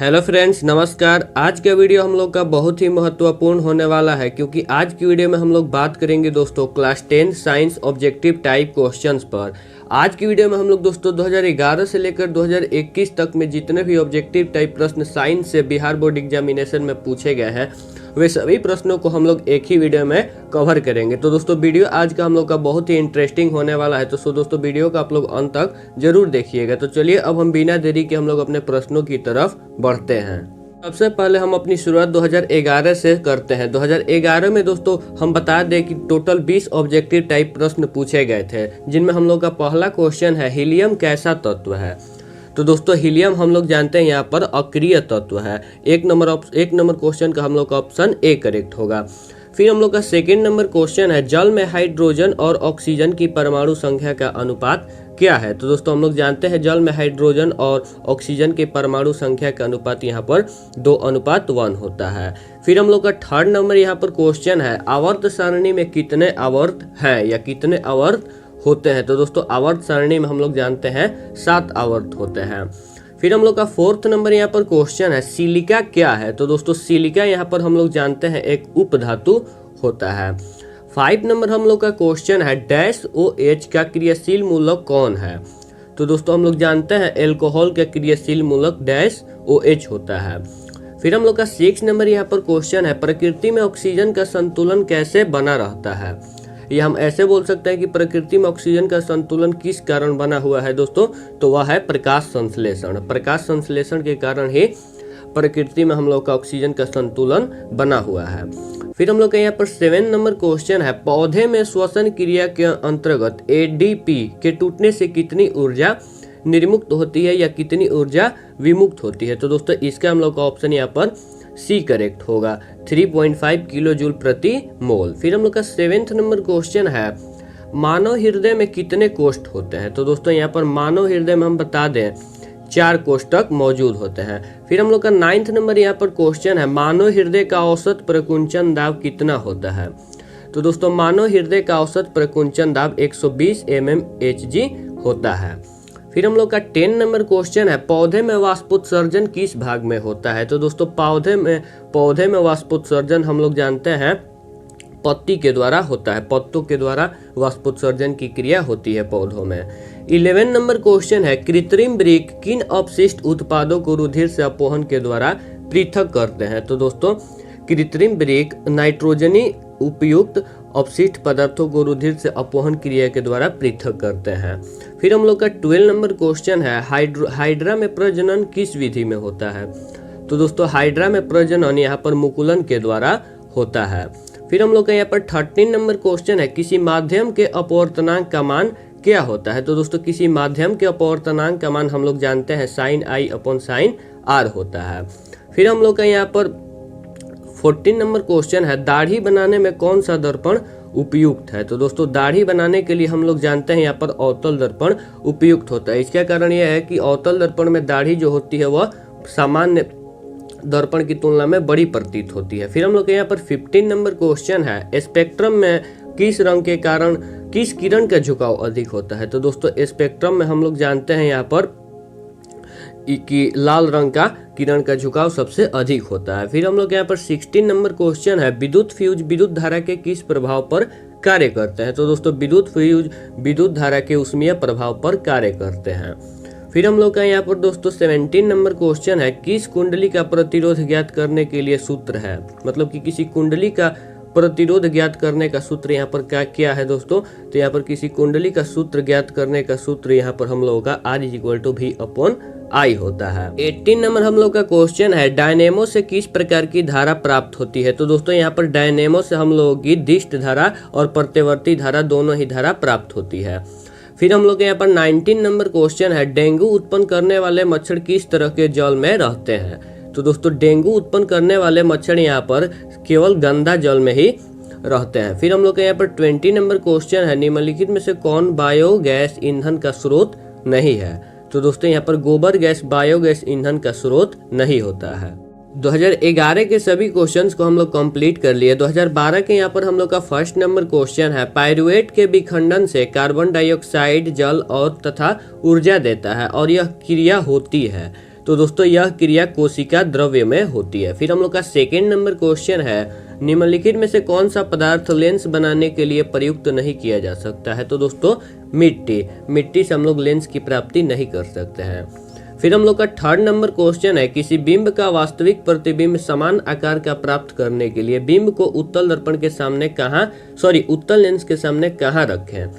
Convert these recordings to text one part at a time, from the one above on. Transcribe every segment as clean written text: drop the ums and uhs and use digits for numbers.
Hello friends, नमस्कार। आज का वीडियो हम लोग का बहुत ही महत्वपूर्ण होने वाला है क्योंकि आज की वीडियो में हम लोग बात करेंगे दोस्तों class 10 science objective type questions पर। आज की वीडियो में हम लोग दोस्तों 2011 से लेकर 2021 तक में जितने भी ऑब्जेक्टिव टाइप प्रश्न साइंस से बिहार बोर्ड एग्जामिनेशन में पूछे गए हैं वे सभी प्रश्नों को हम लोग एक ही वीडियो में कवर करेंगे। तो दोस्तों वीडियो आज का हम लोग का बहुत ही इंटरेस्टिंग होने वाला है, तो दोस्तों वीडियो का आप लोग अंत तक जरूर देखिएगा। तो चलिए अब हम बिना देरी के हम लोग अपने प्रश्नों की तरफ बढ़ते हैं। सबसे पहले हम अपनी शुरुआत 2011 से करते हैं। 2011 में दोस्तों हम बता दें कि टोटल 20 ऑब्जेक्टिव टाइप प्रश्न पूछे गए थे, जिनमें हम लोग का पहला क्वेश्चन है हीलियम कैसा तत्व है। तो दोस्तों हीलियम हम लोग जानते हैं यहाँ पर अक्रिय तत्व है। एक नंबर क्वेश्चन का हम लोग का ऑप्शन ए करेक्ट होगा। फिर हम लोग का सेकंड नंबर क्वेश्चन है जल में हाइड्रोजन और ऑक्सीजन की परमाणु संख्या का अनुपात क्या है। तो दोस्तों हम लोग जानते हैं जल में हाइड्रोजन और ऑक्सीजन के परमाणु संख्या का अनुपात यहाँ पर 2:1 होता है। फिर हम लोग का थर्ड नंबर यहाँ पर क्वेश्चन है आवर्त सारणी में कितने आवर्त हैं या कितने आवर्त होते हैं। तो दोस्तों आवर्त सारणी में हम लोग जानते हैं 7 आवर्त होते हैं। फिर हम लोग का फोर्थ नंबर यहाँ पर क्वेश्चन है सिलिका क्या है। तो दोस्तों सिलिका यहाँ पर हम लोग जानते हैं एक उपधातु होता है। 5 नंबर हम लोग का क्वेश्चन है डैश OH का क्रियाशील मूलक कौन है। तो दोस्तों हम लोग जानते हैं एल्कोहल का क्रियाशील मूलक डैश OH होता है। फिर हम लोग का 6 नंबर यहाँ पर क्वेश्चन है प्रकृति में ऑक्सीजन का संतुलन कैसे बना रहता है। ये हम ऐसे बोल सकते हैं कि प्रकृति में ऑक्सीजन का संतुलन किस कारण बना हुआ है दोस्तों, तो वह है प्रकाश संश्लेषण। प्रकाश संश्लेषण के कारण ही प्रकृति में हम लोग का ऑक्सीजन का संतुलन बना हुआ है। फिर हम लोग का यहाँ पर 7 नंबर क्वेश्चन है पौधे में श्वसन क्रिया के अंतर्गत ADP के टूटने से कितनी ऊर्जा निर्मुक्त होती है या कितनी ऊर्जा विमुक्त होती है। तो दोस्तों इसका हम लोग का ऑप्शन यहाँ पर सी करेक्ट होगा 3.5 किलो जूल प्रति मोल। फिर हम लोग का 7th नंबर क्वेश्चन है मानव हृदय में कितने कोष्ठ होते हैं। तो दोस्तों यहाँ पर मानव हृदय में हम बता दें 4 कोष्ठक मौजूद होते हैं। फिर हम लोग का 9th नंबर यहाँ पर क्वेश्चन है मानव हृदय का औसत प्रकुंचन दाब कितना होता है। तो दोस्तों मानव हृदय का औसत प्रकुंचन दाब 120 mmHg होता है। फिर हम लोग का 10 नंबर क्वेश्चन है पौधे में वाष्पोत्सर्जन किस भाग में होता है। तो दोस्तों पौधे में वाष्पोत्सर्जन हम लोग जानते हैं पत्ती के द्वारा होता है, पत्तों के द्वारा वाष्पोत्सर्जन की क्रिया होती है पौधों में। 11 नंबर क्वेश्चन है कृत्रिम वृक्क किन अपशिष्ट उत्पादों को रुधिर से अपवहन के द्वारा पृथक करते हैं। तो दोस्तों कृत्रिम वृक्क नाइट्रोजनी उपयुक्त अपशिष्ट पदार्थों को रुधिर से अपवहन क्रिया के द्वारा पृथक करते हैं। फिर हम लोग का 12 नंबर क्वेश्चन है हाइड्रा में प्रजनन किस विधि में होता है। तो दोस्तों हाइड्रा में प्रजनन यहाँ पर मुकुलन के द्वारा होता है। फिर हम लोग का यहाँ पर 13 नंबर क्वेश्चन है किसी माध्यम के अपवर्तनांक का मान क्या होता है। तो दोस्तों किसी माध्यम के अपवर्तनांक का मान हम लोग जानते हैं sin I/sin R होता है। फिर हम लोग का यहाँ पर 14 नंबर क्वेश्चन है दाढ़ी बनाने में कौन सा दर्पण उपयुक्त है। तो दोस्तों दाढ़ी बनाने के लिए हम लोग जानते हैं यहाँ पर अवतल दर्पण उपयुक्त होता है। इसका कारण यह है कि अवतल दर्पण में दाढ़ी जो होती है वह सामान्य दर्पण की तुलना में बड़ी प्रतीत होती है। फिर हम लोग के यहाँ पर 15 नंबर क्वेश्चन है स्पेक्ट्रम में किस रंग के कारण किस किरण का झुकाव अधिक होता है। तो दोस्तों स्पेक्ट्रम में हम लोग जानते हैं यहाँ पर कि लाल रंग का किरण का झुकाव सबसे अधिक होता है। फिर हम लोग यहाँ पर 16 नंबर क्वेश्चन है विद्युत फ्यूज विद्युत धारा के किस प्रभाव पर कार्य करते हैं। तो दोस्तों विद्युत फ्यूज विद्युत धारा के ऊष्मीय प्रभाव पर कार्य करते हैं। फिर हम लोग का यहाँ पर दोस्तों 17 नंबर क्वेश्चन है किस कुंडली का प्रतिरोध ज्ञात करने के लिए सूत्र है। मतलब कि किसी कुंडली का प्रतिरोध ज्ञात करने का सूत्र यहाँ पर क्या है दोस्तों। तो यहाँ पर किसी कुंडली का सूत्र ज्ञात करने का सूत्र यहाँ पर हम लोगों का R=V/I होता है। 18 नंबर हम लोग का क्वेश्चन है डायनेमो से किस प्रकार की धारा प्राप्त होती है। तो दोस्तों यहाँ पर डायनेमो से हम लोगों की दिष्ट धारा और प्रत्यवर्ती धारा दोनों ही धारा प्राप्त होती है। फिर हम लोग के यहाँ पर 19 नंबर क्वेश्चन है डेंगू उत्पन्न करने वाले मच्छर किस तरह के जल में रहते हैं। तो दोस्तों डेंगू उत्पन्न करने वाले मच्छर यहाँ पर केवल गंदा जल में ही रहते हैं। फिर हम लोग के यहाँ पर 20 नंबर क्वेश्चन है निम्नलिखित में से कौन बायोगैस ईंधन का स्रोत नहीं है। तो दोस्तों यहाँ पर गोबर गैस बायोगैस ईंधन का स्रोत नहीं होता है। 2011 के सभी क्वेश्चंस को हम लोग कंप्लीट कर लिए। 2012 के यहाँ पर हम लोग का फर्स्ट नंबर क्वेश्चन है पायरुवेट के विखंडन से कार्बन डाइऑक्साइड जल और तथा ऊर्जा देता है और यह क्रिया होती है। तो दोस्तों यह क्रिया कोशिका द्रव्य में होती है। फिर हम लोग का सेकेंड नंबर क्वेश्चन है, निम्नलिखित में से कौन सा पदार्थ लेंस बनाने के लिए प्रयुक्त नहीं किया जा सकता है? तो दोस्तों मिट्टी से हम लोग लेंस की प्राप्ति नहीं कर सकते हैं। फिर हम लोग का थर्ड नंबर क्वेश्चन है, किसी बिंब का वास्तविक प्रतिबिंब समान आकार का प्राप्त करने के लिए बिंब को उत्तल दर्पण के सामने उत्तल लेंस के सामने कहाँ रखें?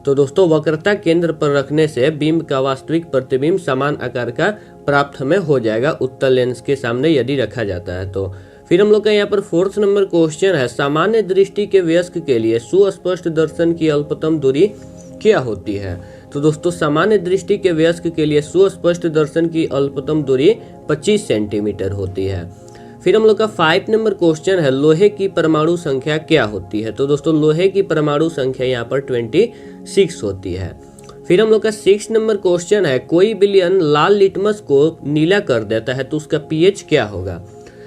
तो दोस्तों वक्रता केंद्र पर रखने से बिंब का वास्तविक प्रतिबिंब समान आकार का प्राप्त हमें हो जाएगा उत्तल लेंस के सामने यदि रखा जाता है तो। फिर हम लोग का यहाँ पर फोर्थ नंबर क्वेश्चन है, सामान्य दृष्टि के वयस्क के लिए सुस्पष्ट दर्शन की अल्पतम दूरी क्या होती है? तो दोस्तों सामान्य दृष्टि के वयस्क के लिए सुस्पष्ट दर्शन की अल्पतम दूरी 25 सेंटीमीटर होती है। फिर हम लोग का 5 नंबर क्वेश्चन है, लोहे की परमाणु संख्या क्या होती है? तो दोस्तों लोहे की परमाणु संख्या यहाँ पर 26 होती है। फिर हम लोग का 6 नंबर क्वेश्चन है, कोई विलयन लाल लिटमस को नीला कर देता है तो उसका पीएच क्या होगा?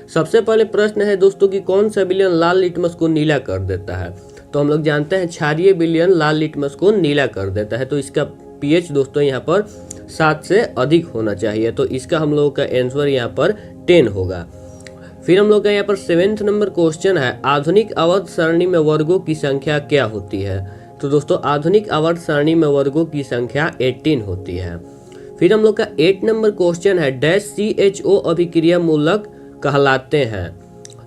सबसे पहले प्रश्न है दोस्तों कि कौन सा विलयन लाल लिटमस को नीला कर देता है? तो हम लोग जानते हैं क्षारीय विलयन लाल लिटमस को नीला कर देता है, तो इसका पीएच दोस्तों यहाँ पर 7 से अधिक होना चाहिए, तो इसका हम लोगों का आंसर यहाँ पर 10 होगा। फिर हम लोग का यहाँ पर 7th नंबर क्वेश्चन है, आधुनिक आवर्त सारणी में वर्गों की संख्या क्या होती है? तो दोस्तों आधुनिक आवर्त सारणी में वर्गों की संख्या 18 होती है। फिर हम लोग का 8 नंबर क्वेश्चन है, डैश CHO अभिक्रिया मूलक कहलाते हैं?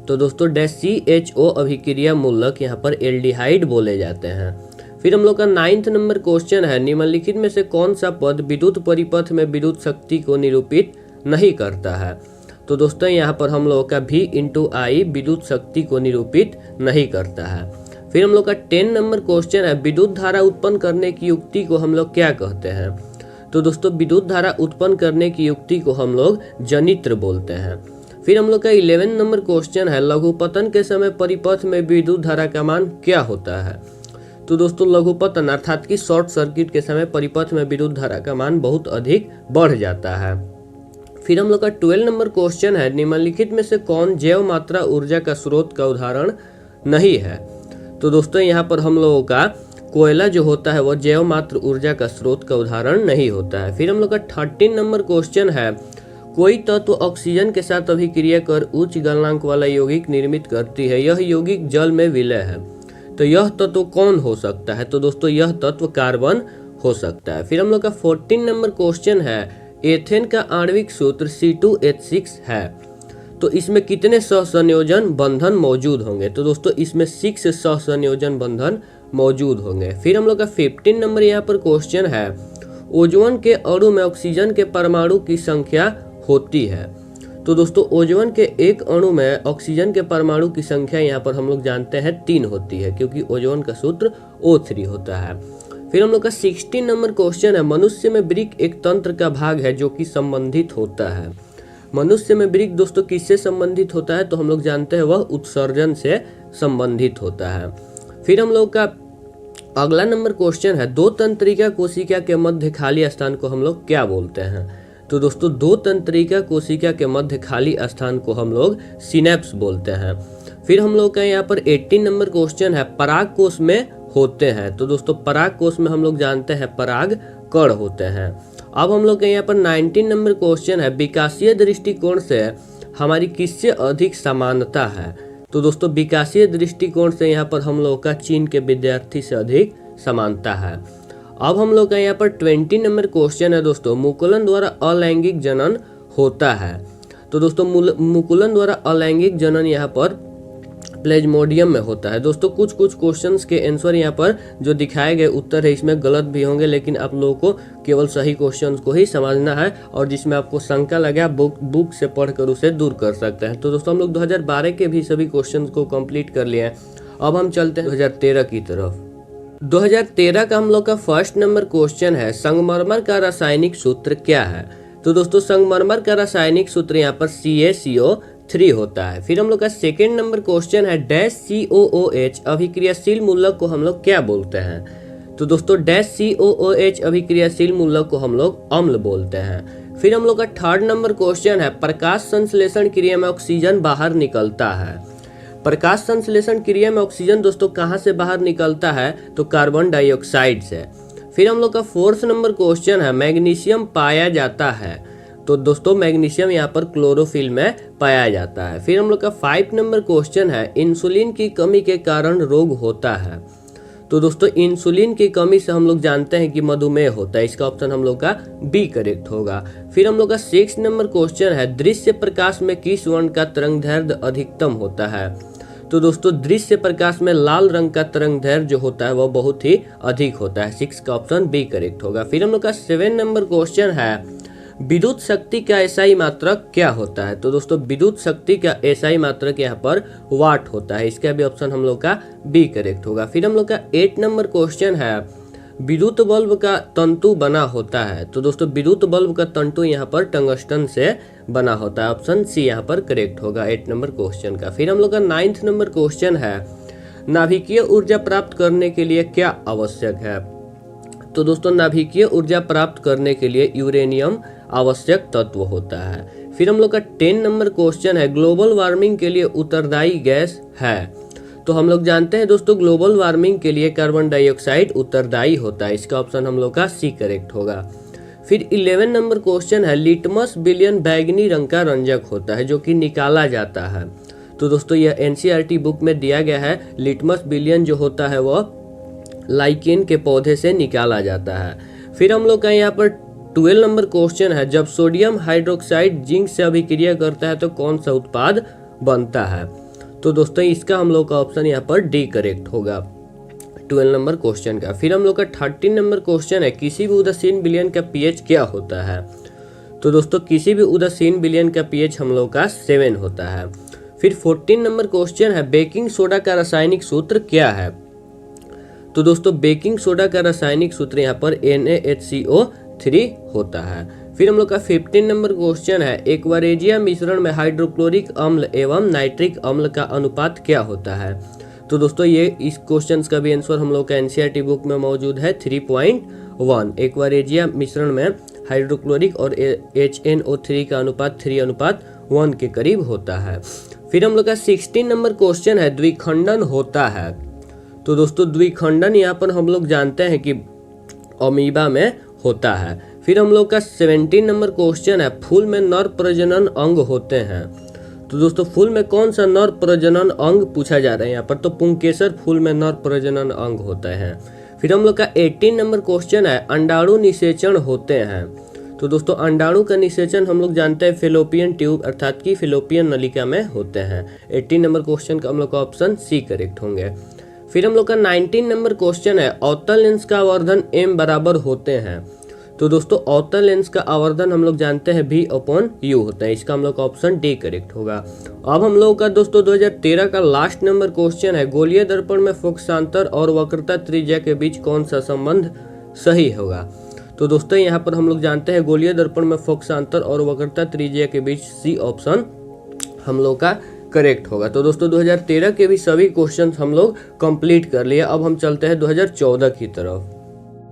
तो दोस्तों डैश CHO अभिक्रिया मूलक यहाँ पर एल्डिहाइड बोले जाते हैं। फिर हम लोग का 9th नंबर क्वेश्चन है, निम्नलिखित में से कौन सा पद विद्युत परिपथ में विद्युत शक्ति को निरूपित नहीं करता है? तो दोस्तों यहाँ पर हम लोगों का V/I विद्युत शक्ति को निरूपित नहीं करता है। फिर हम लोग का 10 नंबर क्वेश्चन है, विद्युत धारा उत्पन्न करने की युक्ति को हम लोग क्या कहते हैं? तो दोस्तों विद्युत धारा उत्पन्न करने की युक्ति को हम लोग जनित्र बोलते हैं। फिर हम लोग का 11 नंबर क्वेश्चन है, लघुपतन के समय परिपथ में विद्युत धारा का मान क्या होता है? तो दोस्तों लघुपतन अर्थात कि शॉर्ट सर्किट के समय परिपथ में विद्युत धारा का मान बहुत अधिक बढ़ जाता है। फिर हम लोग का 12 नंबर क्वेश्चन है, निम्नलिखित में से कौन जैव मात्रा ऊर्जा का स्रोत का उदाहरण नहीं है? तो दोस्तों यहाँ पर हम लोगों का कोयला जो होता है वो जैव मात्र ऊर्जा का स्रोत का उदाहरण नहीं होता है। फिर हम लोग का 13 नंबर क्वेश्चन है, कोई तत्व ऑक्सीजन के साथ अभिक्रिया कर उच्च गलनांक वाला यौगिक निर्मित करती है, यह यौगिक जल में विलय है, तो यह तत्व कौन हो सकता है? तो दोस्तों यह तत्व कार्बन हो सकता है। फिर हम लोग का 14 नंबर क्वेश्चन है, एथेन का आणविक सूत्र C2H6 है, तो इसमें कितने सहसंयोजन बंधन मौजूद होंगे? तो दोस्तों इसमें 6 सहसंयोजन बंधन मौजूद होंगे। फिर हम लोग का 15 नंबर यहाँ पर क्वेश्चन है, ओजोन के अणु में ऑक्सीजन के परमाणु की संख्या होती है? तो दोस्तों ओजोन के एक अणु में ऑक्सीजन के परमाणु की संख्या यहाँ पर हम लोग जानते हैं 3 होती है, क्योंकि ओजोन का सूत्र O3 होता है। फिर हम लोग का 16 नंबर क्वेश्चन है, मनुष्य में वृक्क एक तंत्र का भाग है जो कि संबंधित होता है। मनुष्य में वृक्क दोस्तों किससे संबंधित होता है? तो हम लोग जानते हैं वह उत्सर्जन से संबंधित होता है। फिर हम लोग का अगला नंबर क्वेश्चन है, दो तंत्रिका कोशिका के मध्य खाली स्थान को हम लोग क्या बोलते हैं? तो दोस्तों दो तंत्रिका कोशिका के मध्य खाली स्थान को हम लोग सिनेप्स बोलते हैं। फिर हम लोग का यहाँ पर 18 नंबर क्वेश्चन है, पराग कोश में होते हैं? तो दोस्तों पराग कोश में हम लोग जानते हैं पराग कण होते हैं। अब हम लोग के यहाँ पर 19 नंबर क्वेश्चन है, विकासीय दृष्टिकोण से हमारी किससे अधिक समानता है? तो दोस्तों विकासीय दृष्टिकोण से यहाँ पर हम लोग का चीन के विद्यार्थी से अधिक समानता है। अब हम लोग का यहाँ पर 20 नंबर क्वेश्चन है दोस्तों, मुकुलन द्वारा अलैंगिक जनन होता है? तो दोस्तों मुकुलन द्वारा अलैंगिक जनन यहाँ पर प्लेज्मोडियम में होता है। दोस्तों कुछ क्वेश्चंस के आंसर यहाँ पर जो दिखाए गए उत्तर है इसमें गलत भी होंगे, लेकिन आप लोगों को केवल सही क्वेश्चंस को ही समझना है, और जिसमें आपको शंका लगे आप बुक से पढ़कर उसे दूर कर सकते हैं। तो दोस्तों हम लोग 2012 के भी सभी क्वेश्चंस को कंप्लीट कर लिए हैं। अब हम चलते हैं 2013 की तरफ। 2013 का हम लोग का फर्स्ट नंबर क्वेश्चन है, संगमरमर का रासायनिक सूत्र क्या है? तो दोस्तों संगमरमर का रासायनिक सूत्र यहाँ पर CaCO3 होता है। फिर हम लोग का सेकेंड नंबर क्वेश्चन है, डैश COOH अभिक्रियाशील मूलक को हम लोग क्या बोलते हैं? तो दोस्तों डैश COOH अभिक्रियाशील मूलक को हम लोग अम्ल बोलते हैं। फिर हम लोग का थर्ड नंबर क्वेश्चन है, प्रकाश संश्लेषण क्रिया में ऑक्सीजन बाहर निकलता है? प्रकाश संश्लेषण क्रिया में ऑक्सीजन दोस्तों कहाँ से बाहर निकलता है? तो कार्बन डाइऑक्साइड से। फिर हम लोग का फोर्थ नंबर क्वेश्चन है, मैग्नीशियम पाया जाता है? तो दोस्तों मैग्नीशियम यहाँ पर क्लोरोफिल में पाया जाता है। फिर हम लोग का 5 नंबर क्वेश्चन है, इंसुलिन की कमी के कारण रोग होता है। तो दोस्तों इंसुलिन की कमी से हम लोग जानते हैं कि मधुमेह होता है, इसका ऑप्शन हम लोग का बी करेक्ट होगा। फिर हम लोग का 6 नंबर क्वेश्चन है, दृश्य प्रकाश में किस वर्ण का तरंगदैर्घ्य अधिकतम होता है। तो दोस्तों दृश्य प्रकाश में लाल रंग का तरंगदैर्घ्य जो होता है वह बहुत ही अधिक होता है, 6 का ऑप्शन बी करेक्ट होगा। फिर हम लोग का 7 नंबर क्वेश्चन है, विद्युत शक्ति का एसआई मात्रक क्या होता है। तो दोस्तों विद्युत शक्ति का एसआई मात्रक यहाँ पर वाट होता है, इसका भी ऑप्शन हम लोग का बी करेक्ट होगा। फिर हम लोग का 8 नंबर क्वेश्चन है, विद्युत बल्ब का तंतु बना होता है। तो दोस्तों विद्युत बल्ब का तंतु यहाँ पर टंगस्टन से बना होता है, ऑप्शन सी यहाँ पर करेक्ट होगा 8 नंबर क्वेश्चन का। फिर हम लोग का 9 नंबर क्वेश्चन है, नाभिकीय ऊर्जा प्राप्त करने के लिए क्या आवश्यक है। तो दोस्तों नाभिकीय ऊर्जा प्राप्त करने के लिए यूरेनियम आवश्यक तत्व होता है। फिर हम लोग का 10 नंबर क्वेश्चन है, ग्लोबल वार्मिंग के लिए उत्तरदायी गैस है। तो हम लोग जानते हैं दोस्तों ग्लोबल वार्मिंग के लिए कार्बन डाइऑक्साइड उत्तरदायी होता है, इसका ऑप्शन हम लोग का सी करेक्ट होगा। फिर 11 नंबर क्वेश्चन है, लिटमस विलियन बैगनी रंग का रंजक होता है जो कि निकाला जाता है। तो दोस्तों यह एनसीईआरटी बुक में दिया गया है, लिटमस विलियन जो होता है वह लाइकेन के पौधे से निकाला जाता है। फिर हम लोग का यहाँ पर 12 नंबर क्वेश्चन है, जब सोडियम हाइड्रोक्साइड जिंक से अभिक्रिया करता है तो कौन सा उत्पाद बनता है। तो दोस्तों इसका हम लोग का ऑप्शन यहाँ पर डी करेक्ट होगा 12 नंबर क्वेश्चन का। फिर हम लोग का 13 नंबर क्वेश्चन है, किसी भी उदासीन विलयन का पीएच क्या होता है। तो दोस्तों किसी भी उदासीन विलयन का पीएच हम लोग का 7 होता है। फिर 14 नंबर क्वेश्चन है, बेकिंग सोडा का रासायनिक सूत्र क्या है। तो दोस्तों बेकिंग सोडा का रासायनिक सूत्र यहाँ पर NaHCO3 होता है। फिर हम लोग का 15 नंबर क्वेश्चन है, एक्वारेजिया मिश्रण में हाइड्रोक्लोरिक अम्ल एवं नाइट्रिक अम्ल का अनुपात क्या होता है। तो दोस्तों ये इस क्वेश्चन का भी आंसर हम लोग का एनसीईआरटी बुक में मौजूद है 3.1। एक्वारेजिया मिश्रण में हाइड्रोक्लोरिक और HNO3 का अनुपात 3:1 के करीब होता है। फिर हम लोग का 16 नंबर क्वेश्चन है, द्विखंडन होता है। तो दोस्तों द्विखंडन यहाँ पर हम लोग जानते हैं कि अमीबा में होता है। फिर हम लोग का 17 नंबर क्वेश्चन है, फूल में नर प्रजनन अंग होते हैं। तो दोस्तों फूल में कौन सा नर प्रजनन अंग पूछा जा रहा है यहाँ पर, तो पुंकेसर फूल में नर प्रजनन अंग होता है। फिर हम लोग का 18 नंबर क्वेश्चन है, अंडाणु निषेचन होते हैं। तो दोस्तों अंडाणु का निषेचन हम लोग जानते हैं फेलोपियन ट्यूब अर्थात कि फेलोपियन नलिका में होते हैं। 18 नंबर क्वेश्चन का हम लोग का ऑप्शन सी करेक्ट होंगे। फिर हम लोग का 19 नंबर क्वेश्चन है, अवतल लेंस का आवर्धन m बराबर होते हैं। तो दोस्तों अवतल लेंस का आवर्धन हम लोग जानते हैं V/U होता है, इसका हम लोग का ऑप्शन डी करेक्ट होगा। अब हम लोग का दोस्तों 2013 का लास्ट नंबर क्वेश्चन है, गोलीय दर्पण में फोकसांतर और वक्रता त्रिज्या के बीच कौन सा संबंध सही होगा। तो दोस्तों यहाँ पर हम लोग जानते हैं गोलीय दर्पण में फोकसांतर और वक्रता त्रिज्या के बीच सी ऑप्शन हम लोग का करेक्ट होगा। तो दोस्तों 2013 के भी सभी क्वेश्चन हम लोग कंप्लीट कर लिए। अब हम चलते हैं 2014 की तरफ।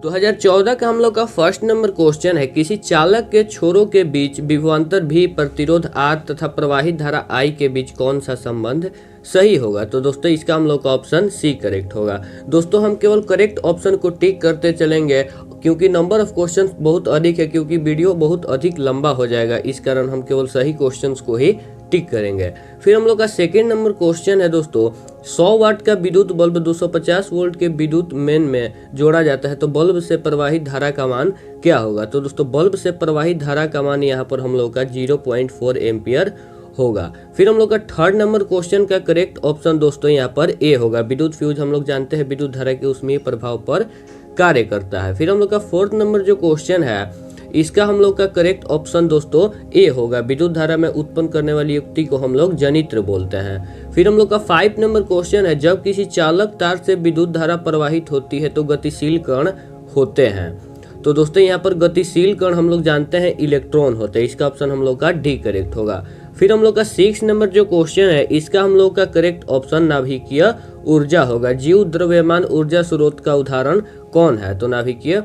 2014 का हम लोग का फर्स्ट नंबर क्वेश्चन है, किसी चालक के छोरों के बीच विभवांतर भी प्रतिरोध R तथा प्रवाहित धारा I के बीच कौन सा संबंध सही होगा। तो दोस्तों इसका हम लोग का ऑप्शन सी करेक्ट होगा। दोस्तों हम केवल करेक्ट ऑप्शन को टिक करते चलेंगे क्योंकि नंबर ऑफ क्वेश्चंस बहुत अधिक है, क्योंकि वीडियो बहुत अधिक लंबा हो जाएगा, इस कारण हम केवल सही क्वेश्चंस को ही टिक करेंगे। फिर हम लोग का सेकेंड नंबर क्वेश्चन है दोस्तों, 100 वाट का विद्युत बल्ब 250 वोल्ट के विद्युत मेन में जोड़ा जाता है तो बल्ब से प्रवाहित धारा का मान क्या होगा। तो दोस्तों बल्ब से प्रवाहित धारा का मान यहाँ पर हम लोग का 0.4 एम्पियर होगा। फिर हम लोग का थर्ड नंबर क्वेश्चन का करेक्ट ऑप्शन दोस्तों यहाँ पर ए होगा। विद्युत फ्यूज हम लोग जानते हैं विद्युत धारा के ऊष्मीय प्रभाव पर कार्य करता है। फिर हम लोग का फोर्थ नंबर जो क्वेश्चन है इसका हम लोग का करेक्ट ऑप्शन दोस्तों ए होगा। विद्युत धारा में उत्पन्न करने वाली युक्ति को हम लोग जनित्र बोलते हैं। फिर हम लोग का 5 नंबर क्वेश्चन है, जब किसी चालक तार से विद्युत धारा प्रवाहित होती है तो गतिशील कण होते हैं। तो दोस्तों यहाँ पर गतिशील कण हम लोग जानते हैं इलेक्ट्रॉन होते हैं, इसका ऑप्शन हम लोग का डी करेक्ट होगा। फिर हम लोग का 6 नंबर जो क्वेश्चन है इसका हम लोग का करेक्ट ऑप्शन नाभिकीय ऊर्जा होगा। जीव द्रव्यमान ऊर्जा स्रोत का उदाहरण कौन है, तो नाभिकीय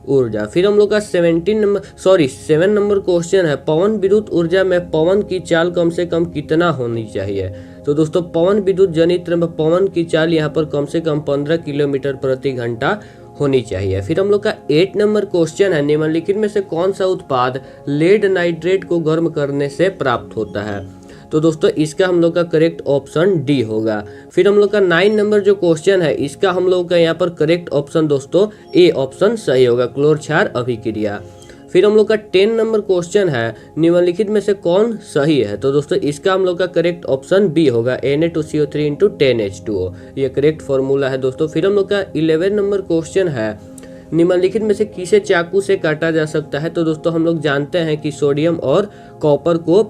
ऊर्जा। फिर हम लोग का 7 नंबर क्वेश्चन है, पवन विद्युत ऊर्जा में पवन की चाल कम से कम कितना होनी चाहिए। तो दोस्तों पवन विद्युत जनित्र में पवन की चाल यहाँ पर कम से कम 15 किलोमीटर प्रति घंटा होनी चाहिए। फिर हम लोग का 8 नंबर क्वेश्चन है, निम्नलिखित में से कौन सा उत्पाद लेड नाइट्रेट को गर्म करने से प्राप्त होता है? तो दोस्तों इसका हम लोग का करेक्ट ऑप्शन डी होगा। फिर हम लोग का 9 नंबर जो क्वेश्चन है, इसका हम लोग का यहाँ पर करेक्ट ऑप्शन दोस्तों ए ऑप्शन सही होगा, क्लोर क्षार अभिक्रिया। फिर हम लोग का 10 नंबर क्वेश्चन है, निम्नलिखित में से कौन सही है? तो दोस्तों इसका हम लोग का करेक्ट ऑप्शन बी होगा, Na2CO3 × 10H2O, ये करेक्ट फॉर्मूला है दोस्तों। फिर हम लोग का 11 नंबर क्वेश्चन है, निम्नलिखित में से किसे चाकू से काटा जा सकता है? तो दोस्तों हम लोग जानते हैं कि सोडियम और कॉपर को,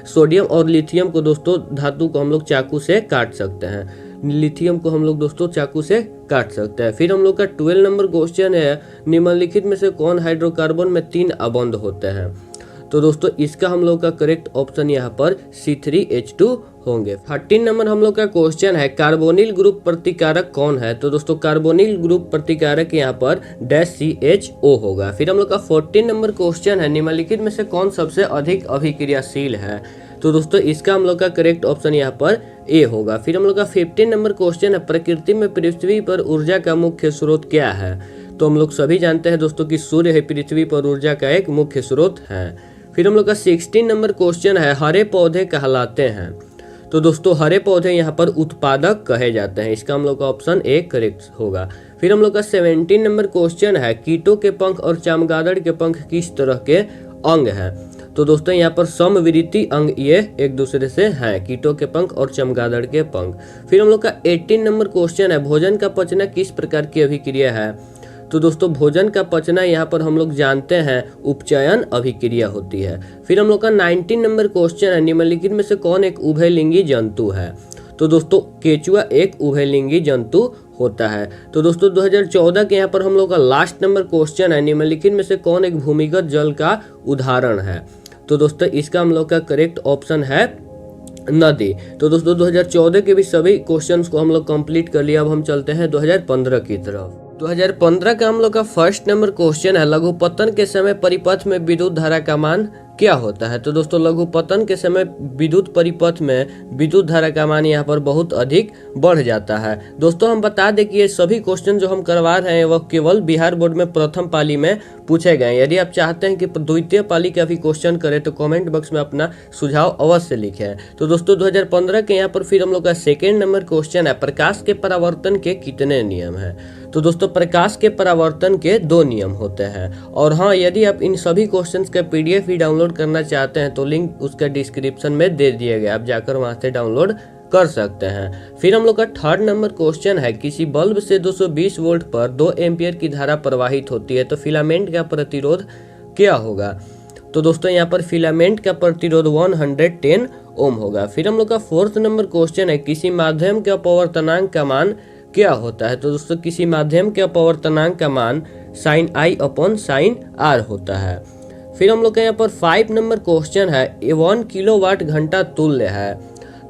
सोडियम और लिथियम को दोस्तों, धातु को हम लोग चाकू से काट सकते हैं, लिथियम को हम लोग दोस्तों चाकू से काट सकते हैं। फिर हम लोग का 12 नंबर क्वेश्चन है, निम्नलिखित में से कौन हाइड्रोकार्बन में 3 अबंध होते हैं? तो दोस्तों इसका हम लोग का करेक्ट ऑप्शन यहाँ पर C3H2 होंगे। 13 नंबर हम लोग का क्वेश्चन है, कार्बोनिल ग्रुप प्रतिकारक कौन है? तो दोस्तों कार्बोनिल ग्रुप प्रतिकारक यहाँ पर -CHO होगा। फिर हम लोग का 14 नंबर क्वेश्चन है, निम्नलिखित में से कौन सबसे अधिक अभिक्रियाशील है? तो दोस्तों इसका हम लोग का करेक्ट ऑप्शन यहाँ पर ए होगा। फिर हम लोग का 15 नंबर क्वेश्चन है, प्रकृति में पृथ्वी पर ऊर्जा का मुख्य स्रोत क्या है? तो हम लोग सभी जानते हैं दोस्तों कि सूर्य है पृथ्वी पर ऊर्जा का एक मुख्य स्रोत है। फिर हम लोग का 16 नंबर क्वेश्चन है, हरे पौधे कहलाते हैं? तो दोस्तों हरे पौधे यहाँ पर उत्पादक कहे जाते हैं, इसका हम लोग का ऑप्शन ए करेक्ट होगा। फिर हम लोग का 17 नंबर क्वेश्चन है, कीटों के पंख और चमगादड़ के पंख किस तरह के अंग है? तो दोस्तों यहाँ पर समविरुद्ध अंग ये एक दूसरे से हैं, कीटों के पंख और चमगादड़ के पंख। फिर हम लोग का 18 नंबर क्वेश्चन है, भोजन का पचना किस प्रकार की अभिक्रिया है? तो दोस्तों भोजन का पचना यहाँ पर हम लोग जानते हैं उपचयन अभिक्रिया होती है। फिर हम लोग का 19 नंबर क्वेश्चन है, निम्नलिखित में से कौन एक उभयलिंगी जंतु है? तो दोस्तों केचुआ एक उभयलिंगी जंतु होता है। तो दोस्तों 2014 के यहाँ पर हम लोग का लास्ट नंबर क्वेश्चन है, निम्नलिखित में से कौन एक भूमिगत जल का उदाहरण है? तो दोस्तों इसका हम लोग का करेक्ट ऑप्शन है नदी। तो दोस्तों 2014 के भी सभी क्वेश्चंस को हम लोग कंप्लीट कर लिया। अब हम चलते हैं 2015 की तरफ। 2015 का हम लोग का फर्स्ट नंबर क्वेश्चन है, लघुपतन के समय परिपथ में विद्युत धारा का मान क्या होता है? तो दोस्तों लघुपतन के समय विद्युत परिपथ में विद्युत धारा का मान यहाँ पर बहुत अधिक बढ़ जाता है। दोस्तों हम बता दें कि ये सभी क्वेश्चन जो हम करवा रहे हैं वह केवल बिहार बोर्ड में प्रथम पाली में पूछे गए। यदि आप चाहते हैं कि द्वितीय पाली का भी क्वेश्चन करें तो कमेंट बॉक्स में अपना सुझाव अवश्य लिखें। तो दोस्तों 2015 के यहाँ पर फिर हम लोग का सेकेंड नंबर क्वेश्चन है, प्रकाश के परावर्तन के कितने नियम हैं? तो दोस्तों प्रकाश के परावर्तन के 2 नियम होते हैं। और हाँ, यदि आप इन सभी क्वेश्चंस का PDF भी डाउनलोड करना चाहते हैं तो लिंक उसका डिस्क्रिप्शन में दे दिया गया, आप जाकर वहां से डाउनलोड कर सकते हैं। फिर हम लोग का थर्ड नंबर क्वेश्चन है, किसी बल्ब से 220 वोल्ट पर 2 एम्पियर की धारा प्रवाहित होती है तो फिलामेंट का प्रतिरोध क्या होगा? तो दोस्तों यहाँ पर फिलामेंट का प्रतिरोध 110 ओम होगा। फिर हम लोग का फोर्थ नंबर क्वेश्चन है, किसी माध्यम के अपवर्तनांक का मान क्या होता है? तो दोस्तों किसी माध्यम के अपवर्तनांक का मान sin I/sin R होता है। फिर हम लोग का यहाँ पर 5 नंबर क्वेश्चन है, 1 किलोवाट घंटा तुल्य है?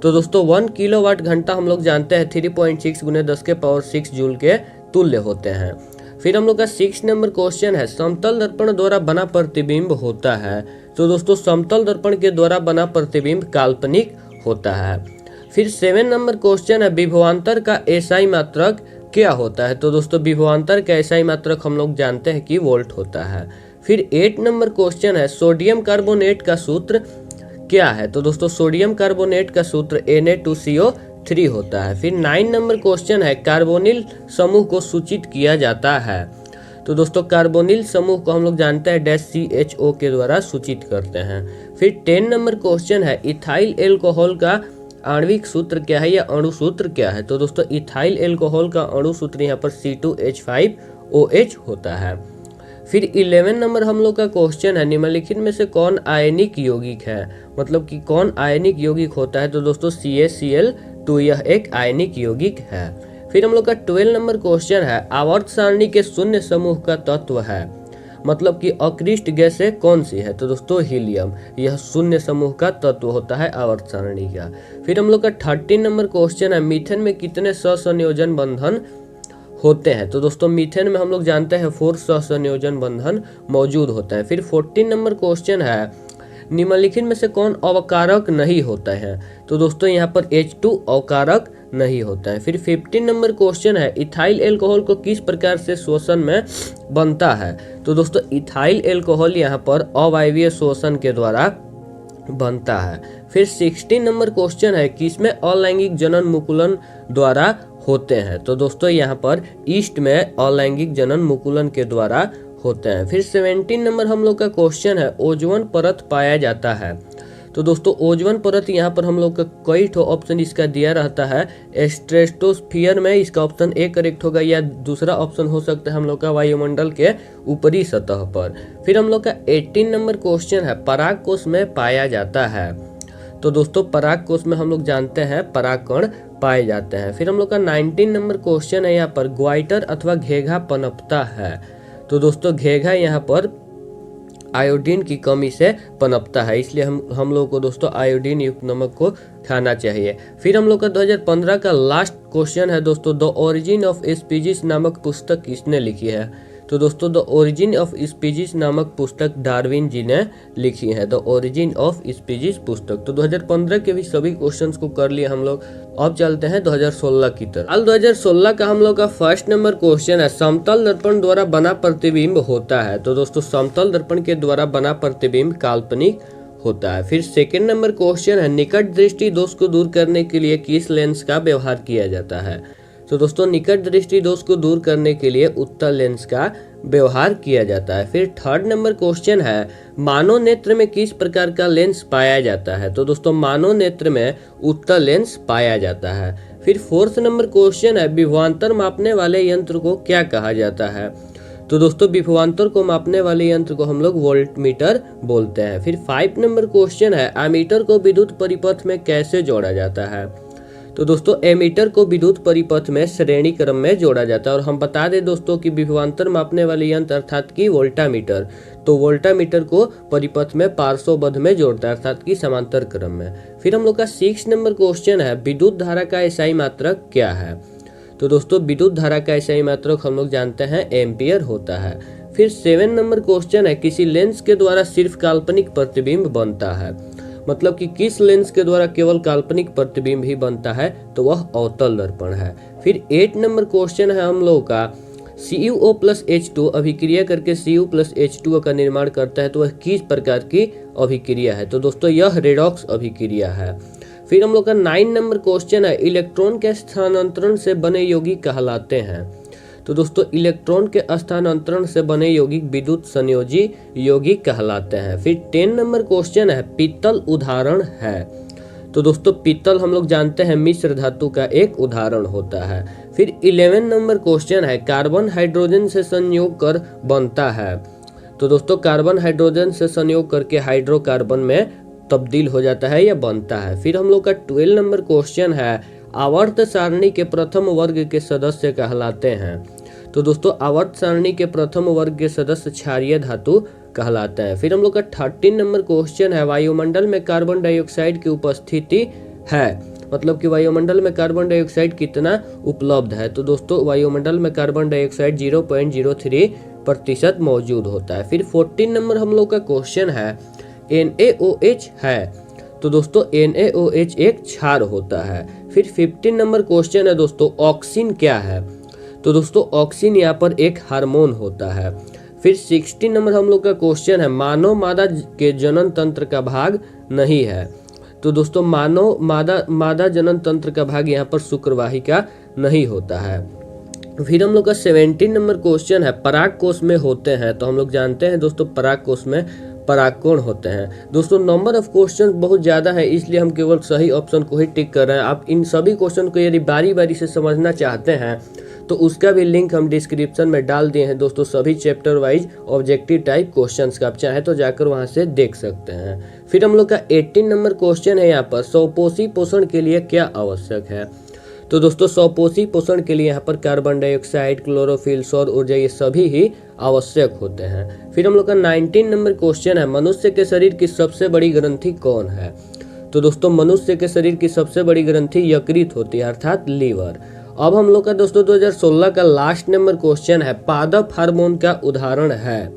तो दोस्तों 1 किलोवाट घंटा हम लोग जानते हैं 3.6 × 10⁶ जूल के तुल्य होते हैं। फिर हम लोग का 6 नंबर क्वेश्चन है, समतल दर्पण द्वारा बना प्रतिबिंब होता है? तो दोस्तों समतल दर्पण के द्वारा बना प्रतिबिंब काल्पनिक होता है। फिर 7 नंबर क्वेश्चन है, विभवांतर का एसआई मात्रक क्या होता है? तो दोस्तों विभवांतर का एसआई मात्रक हम लोग जानते हैं कि वोल्ट होता है। फिर 8 नंबर क्वेश्चन है, सोडियम कार्बोनेट का सूत्र क्या है? तो दोस्तों सोडियम कार्बोनेट का सूत्र Na2CO3 होता है। फिर 9 नंबर क्वेश्चन है, कार्बोनिल समूह को सूचित किया जाता है? तो दोस्तों कार्बोनिल समूह को हम लोग जानते हैं -CHO के द्वारा सूचित करते हैं। फिर 10 नंबर क्वेश्चन है, इथाइल एल्कोहल का आणविक सूत्र क्या है या अणु सूत्र क्या है? तो दोस्तों इथाइल एल्कोहल का अणु सूत्र यहाँ पर C2H5OH होता है। फिर 11 नंबर हम लोग का क्वेश्चन है, निम्नलिखित में से कौन आयनिक यौगिक है? मतलब कि कौन आयनिक यौगिक होता है? तो दोस्तों CaCl2 यह एक आयनिक यौगिक है। फिर हम लोग का 12 नंबर क्वेश्चन है, आवर्त सारणी के शून्य समूह का तत्व है? मतलब कि अक्रिस्ट गैसें कौन सी है? तो दोस्तों हीलियम, यह शून्य समूह का तत्व होता है आवर्त सारणी का। फिर हम लोग का 13 नंबर क्वेश्चन है, मीथेन में कितने सहसंयोजन बंधन होते हैं? तो दोस्तों मीथेन में हम लोग जानते हैं 4 सहसंयोजन बंधन मौजूद होते हैं। फिर 14 नंबर क्वेश्चन है, निम्नलिखित में से कौन अवकारक नहीं होता है? तो दोस्तों यहाँ पर H2 अवकारक नहीं होता है। फिर 15 नंबर क्वेश्चन है, इथाइल एल्कोहल को किस प्रकार से श्वसन में बनता है? तो दोस्तों इथाइल एल्कोहल यहाँ पर अवायवीय श्वसन के द्वारा बनता है। फिर 16 नंबर क्वेश्चन है, किसमें अलैंगिक जनन मुकुलन द्वारा होते हैं? तो दोस्तों यहाँ पर ईस्ट में अलैंगिक जनन मुकुलन के द्वारा होते हैं। फिर 17 नंबर हम लोग का क्वेश्चन है, ओजोन परत पाया जाता है। तो दोस्तों ओजोन परत यहाँ पर हम लोग का कई ठो ऑप्शन इसका दिया रहता है। स्ट्रेटोस्फियर में इसका ऑप्शन ए करेक्ट होगा, या दूसरा ऑप्शन हो सकता है हम लोग का वायुमंडल के ऊपरी सतह पर। फिर हम लोग का 18 नंबर क्वेश्चन है, पराग कोश में पाया जाता है। तो दोस्तों पराग कोश में हम लोग जानते हैं परागकण पाए जाते हैं। फिर हम लोग का 19 नंबर क्वेश्चन है, यहाँ पर ग्वाइटर अथवा घेघा पनपता है। तो दोस्तों घेघा यहाँ पर आयोडीन की कमी से पनपता है, इसलिए हम लोग को दोस्तों आयोडीन युक्त नमक को खाना चाहिए। फिर हम लोग का 2015 का लास्ट क्वेश्चन है दोस्तों, द ओरिजिन ऑफ स्पीशीज नामक पुस्तक किसने लिखी है? तो दोस्तों द ओरिजिन ऑफ स्पीशीज नामक पुस्तक डार्विन जी ने लिखी है, द ओरिजिन ऑफ स्पीशीज पुस्तक। तो 2015 के भी सभी क्वेश्चंस को कर लिए हम लोग। अब चलते हैं 2016 की तरफ। हाल 2016 का हम लोग का फर्स्ट नंबर क्वेश्चन है, समतल दर्पण द्वारा बना प्रतिबिंब होता है। तो दोस्तों समतल दर्पण के द्वारा बना प्रतिबिंब काल्पनिक होता है। फिर सेकंड नंबर क्वेश्चन है, निकट दृष्टि दोष को दूर करने के लिए किस लेंस का व्यवहार किया जाता है? तो दोस्तों निकट दृष्टि दोष को दूर करने के लिए उत्तल लेंस का व्यवहार किया जाता है। फिर थर्ड नंबर क्वेश्चन है, मानव नेत्र में किस प्रकार का लेंस पाया जाता है? तो दोस्तों मानव नेत्र में उत्तल लेंस पाया जाता है। फिर फोर्थ नंबर क्वेश्चन है, विभवांतर मापने वाले यंत्र को क्या कहा जाता है? तो दोस्तों विभवांतर को मापने वाले यंत्र को हम लोग वोल्टमीटर बोलते हैं। फिर 5 नंबर क्वेश्चन है, एमीटर को विद्युत परिपथ में कैसे जोड़ा जाता है? तो दोस्तों एमीटर को विद्युत परिपथ में श्रेणी क्रम में जोड़ा जाता है। और हम बता दें दोस्तों कि विभवांतर मापने वाले यंत्र अर्थात कि वोल्टामीटर, तो वोल्टामीटर को परिपथ में पार्श्वबद्ध में जोड़ता है अर्थात कि समांतर क्रम में। फिर हम लोग का 6 नंबर क्वेश्चन है, विद्युत धारा का एसआई मात्रक क्या है? तो दोस्तों विद्युत धारा का एसआई मात्रक हम लोग जानते हैं एम्पियर होता है। फिर 7 नंबर क्वेश्चन है, किसी लेंस के द्वारा सिर्फ काल्पनिक प्रतिबिंब बनता है। मतलब कि किस लेंस के द्वारा केवल काल्पनिक प्रतिबिंब ही बनता है? तो वह अवतल दर्पण है। फिर 8 नंबर क्वेश्चन है हम लोग का, CuO प्लस H2 अभिक्रिया करके Cu प्लस H2O का निर्माण करता है, तो वह किस प्रकार की अभिक्रिया है? तो दोस्तों यह रेडॉक्स अभिक्रिया है। फिर हम लोग का 9 नंबर क्वेश्चन है, इलेक्ट्रॉन के स्थानांतरण से बने यौगिक कहलाते हैं। तो दोस्तों इलेक्ट्रॉन के स्थानांतरण से बने यौगिक विद्युत संयोजी यौगिक कहलाते हैं। फिर 10 नंबर क्वेश्चन है, पीतल उदाहरण है। तो दोस्तों पीतल हम लोग जानते हैं मिश्र धातु का एक उदाहरण होता है। फिर 11 नंबर क्वेश्चन है, कार्बन हाइड्रोजन से संयोग कर बनता है। तो दोस्तों कार्बन हाइड्रोजन से संयोग करके हाइड्रोकार्बन में तब्दील हो जाता है या बनता है। फिर हम लोग का 12 नंबर क्वेश्चन है, आवर्त सारणी के प्रथम वर्ग के सदस्य कहलाते हैं। तो दोस्तों आवर्त सारणी के प्रथम वर्ग के सदस्य क्षारीय धातु कहलाते हैं। फिर हम लोग का 13 नंबर क्वेश्चन है, वायुमंडल में कार्बन डाइऑक्साइड की उपस्थिति है। मतलब कि वायुमंडल में कार्बन डाइऑक्साइड कितना उपलब्ध है? तो दोस्तों वायुमंडल में कार्बन डाइऑक्साइड 0.03% मौजूद होता है। फिर 14 नंबर हम लोग का क्वेश्चन है, NaOH है। तो दोस्तों NaOH एक क्षार होता है। फिर 15 नंबर क्वेश्चन है दोस्तों, ऑक्सीन क्या है? तो दोस्तों ऑक्सीन यहाँ पर एक हार्मोन होता है। फिर 16 नंबर हम लोग का क्वेश्चन है, मानव मादा के जनन तंत्र का भाग नहीं है। तो दोस्तों मानव मादा जनन तंत्र का भाग यहाँ पर शुक्रवाहिका नहीं होता है। फिर हम लोग का 17 नंबर क्वेश्चन है, पराग कोश में होते हैं। तो हम लोग जानते हैं दोस्तों पराग कोश में परागकोण होते हैं। दोस्तों नंबर ऑफ क्वेश्चन बहुत ज़्यादा है, इसलिए हम केवल सही ऑप्शन को ही टिक कर रहे हैं। आप इन सभी क्वेश्चन को यदि बारी बारी से समझना चाहते हैं तो उसका भी लिंक हम डिस्क्रिप्शन में डाल दिए हैं दोस्तों, सभी chapter wise objective type questions का, आप चाहे तो जाकर वहां से देख सकते हैं। फिर हम लोग का 18 नंबर क्वेश्चन है यहाँ पर, स्वपोषी पोषण के लिए क्या आवश्यक है? तो दोस्तों स्वपोषी पोषण के लिए यहाँ पर कार्बन डाइऑक्साइड, क्लोरोफिल, सौर ऊर्जा ये सभी ही आवश्यक होते हैं। फिर हम लोग का 19 नंबर क्वेश्चन है, मनुष्य के शरीर की सबसे बड़ी ग्रंथि कौन है? तो दोस्तों मनुष्य के शरीर की सबसे बड़ी ग्रंथि यकृत होती है अर्थात लीवर। अब हम लोग का दोस्तों 2016 का लास्ट नंबर क्वेश्चन है, पादप हार्मोन का उदाहरण है।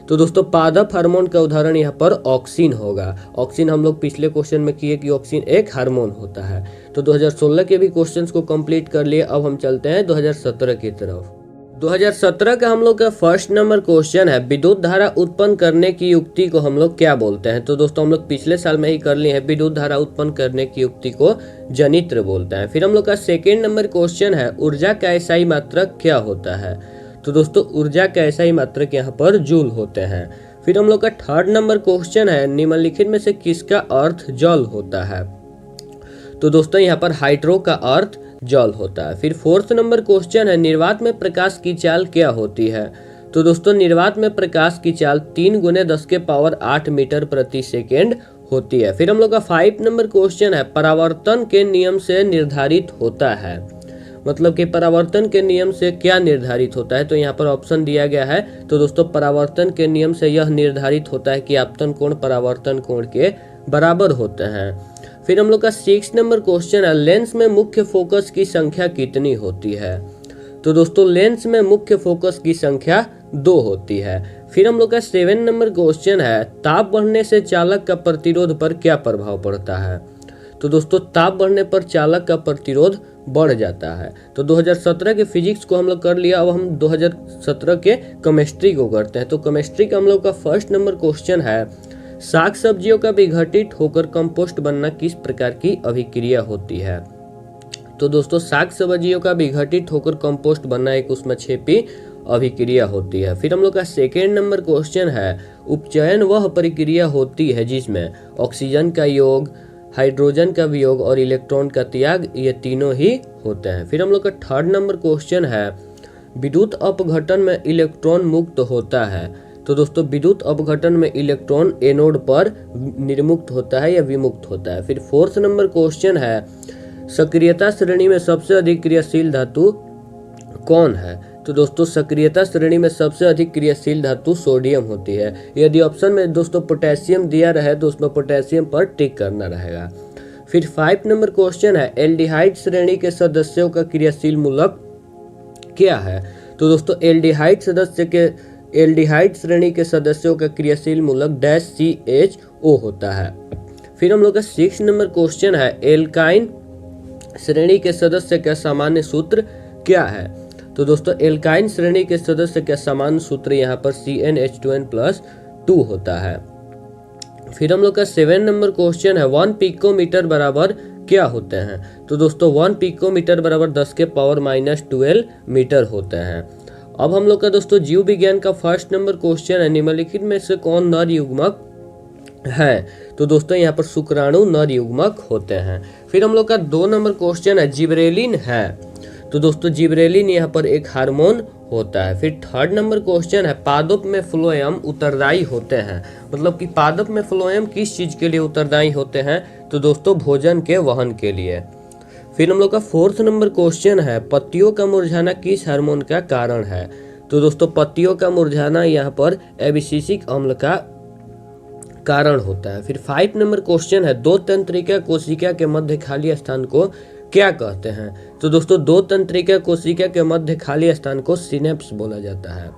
तो तो दोस्तों पादप हार्मोन का उदाहरण यहाँ पर ऑक्सिन होगा। ऑक्सिन हम लोग पिछले क्वेश्चन में किए कि ऑक्सिन एक हार्मोन होता है। तो 2016 के भी क्वेश्चंस को कंप्लीट कर लिए। अब हम चलते हैं 2017 की तरफ। 2017 का हम लोग का फर्स्ट नंबर क्वेश्चन है, विद्युत धारा उत्पन्न करने की युक्ति को हम लोग क्या बोलते हैं। तो दोस्तों हम लोग पिछले साल में ही कर लिए हैं, विद्युत धारा उत्पन्न करने की युक्ति को जनित्र बोलते हैं। फिर हम लोग का सेकेंड नंबर क्वेश्चन है, ऊर्जा का एसआई मात्रक क्या होता है। तो दोस्तों ऊर्जा का एसआई मात्रक यहाँ पर जूल होते हैं। फिर हम लोग का थर्ड नंबर क्वेश्चन है, निम्नलिखित में से किसका अर्थ जल होता है। तो दोस्तों यहाँ पर हाइड्रो का अर्थ जल होता है। फिर फोर्थ नंबर क्वेश्चन है, निर्वात में प्रकाश की चाल क्या होती है। तो दोस्तों निर्वात में प्रकाश की चाल 3 × 10⁸ मीटर प्रति सेकेंड होती है। फिर हम लोग का 5 नंबर क्वेश्चन है, परावर्तन के नियम से निर्धारित होता है। मतलब कि परावर्तन के नियम से क्या निर्धारित होता है। तो यहाँ पर ऑप्शन दिया गया है। तो दोस्तों परावर्तन के नियम से यह निर्धारित होता है कि आपतन कोण परावर्तन कोण के बराबर होते हैं। फिर हम लोग का 6 नंबर क्वेश्चन है, लेंस में मुख्य फोकस की संख्या कितनी होती है। तो दोस्तों लेंस में मुख्य फोकस की संख्या 2 होती है। फिर हम लोग का 7 नंबर क्वेश्चन है, ताप बढ़ने से चालक का प्रतिरोध पर क्या प्रभाव पड़ता है। तो दोस्तों ताप बढ़ने पर चालक का प्रतिरोध बढ़ जाता है। तो 2017 के फिजिक्स को हम लोग कर लिया। अब हम 2017 के केमिस्ट्री को करते हैं। तो केमिस्ट्री का हम लोग का फर्स्ट नंबर क्वेश्चन है, साग सब्जियों का विघटित होकर कंपोस्ट बनना किस प्रकार की अभिक्रिया होती है। तो दोस्तों साग सब्जियों का विघटित होकर कंपोस्ट बनना एक उष्माक्षेपी अभिक्रिया होती है। फिर हम लोग का सेकेंड नंबर क्वेश्चन है, उपचयन वह प्रक्रिया होती है जिसमें ऑक्सीजन का योग, हाइड्रोजन का वियोग और इलेक्ट्रॉन का त्याग, ये तीनों ही होते हैं। फिर हम लोग का थर्ड नंबर क्वेश्चन है, विद्युत अपघटन में इलेक्ट्रॉन मुक्त होता है। तो दोस्तों विद्युत अपघटन में इलेक्ट्रॉन एनोड पर निर्मुक्त होता है या विमुक्त होता है। फिर फोर्थ नंबर क्वेश्चन है, सक्रियता श्रेणी में सबसे अधिक क्रियाशील धातु कौन है। तो दोस्तों सक्रियता श्रेणी में सबसे अधिक क्रियाशील धातु सोडियम होती है। यदि ऑप्शन में दोस्तों पोटेशियम दिया रहे तो उसमें पोटेशियम पर टिक करना रहेगा। फिर 5 नंबर क्वेश्चन है, एल्डिहाइड श्रेणी के सदस्यों का क्रियाशील मूलक क्या है। तो दोस्तों एल्डिहाइड श्रेणी के सदस्यों का क्रियाशील मूलक -CHO होता है। फिर हम लोग का 6 नंबर क्वेश्चन है, एल्काइन श्रेणी के सदस्य का सामान्य सूत्र क्या है। तो दोस्तों एल्काइन श्रेणी के सदस्य का सामान्य सूत्र यहाँ पर CnH2n+2 होता है। फिर हम लोग का 7 नंबर क्वेश्चन है, 1 पिकोमीटर बराबर क्या होते हैं। तो दोस्तों 1 पिकोमीटर बराबर 10⁻12 मीटर होते हैं। अब हम लोग का दोस्तों जीव विज्ञान का फर्स्ट नंबर क्वेश्चन है, निम्नलिखित में से कौन नर युग्मक है। तो दोस्तों यहाँ पर शुक्राणु नर युग्मक होते हैं। फिर हम लोग का 2 नंबर क्वेश्चन है, जिब्रेलिन है। तो दोस्तों जिब्रेलिन यहाँ पर एक हार्मोन होता है। फिर थर्ड नंबर क्वेश्चन है, पादप में फ्लोएम उत्तरदायी होते हैं। मतलब कि पादप में फ्लोएम किस चीज के लिए उत्तरदायी होते हैं। तो दोस्तों भोजन के वहन के लिए। फिर हम लोग का 4th नंबर क्वेश्चन है, पत्तियों का मुरझाना किस हार्मोन का कारण है। तो दोस्तों पत्तियों का मुरझाना यहाँ पर एबिसिसिक अम्ल का कारण होता है। फिर 5 नंबर क्वेश्चन है, 2 तंत्रिका कोशिका के मध्य खाली स्थान को क्या कहते हैं। तो दोस्तों 2 तंत्रिका कोशिका के मध्य खाली स्थान को सिनेप्स बोला जाता है।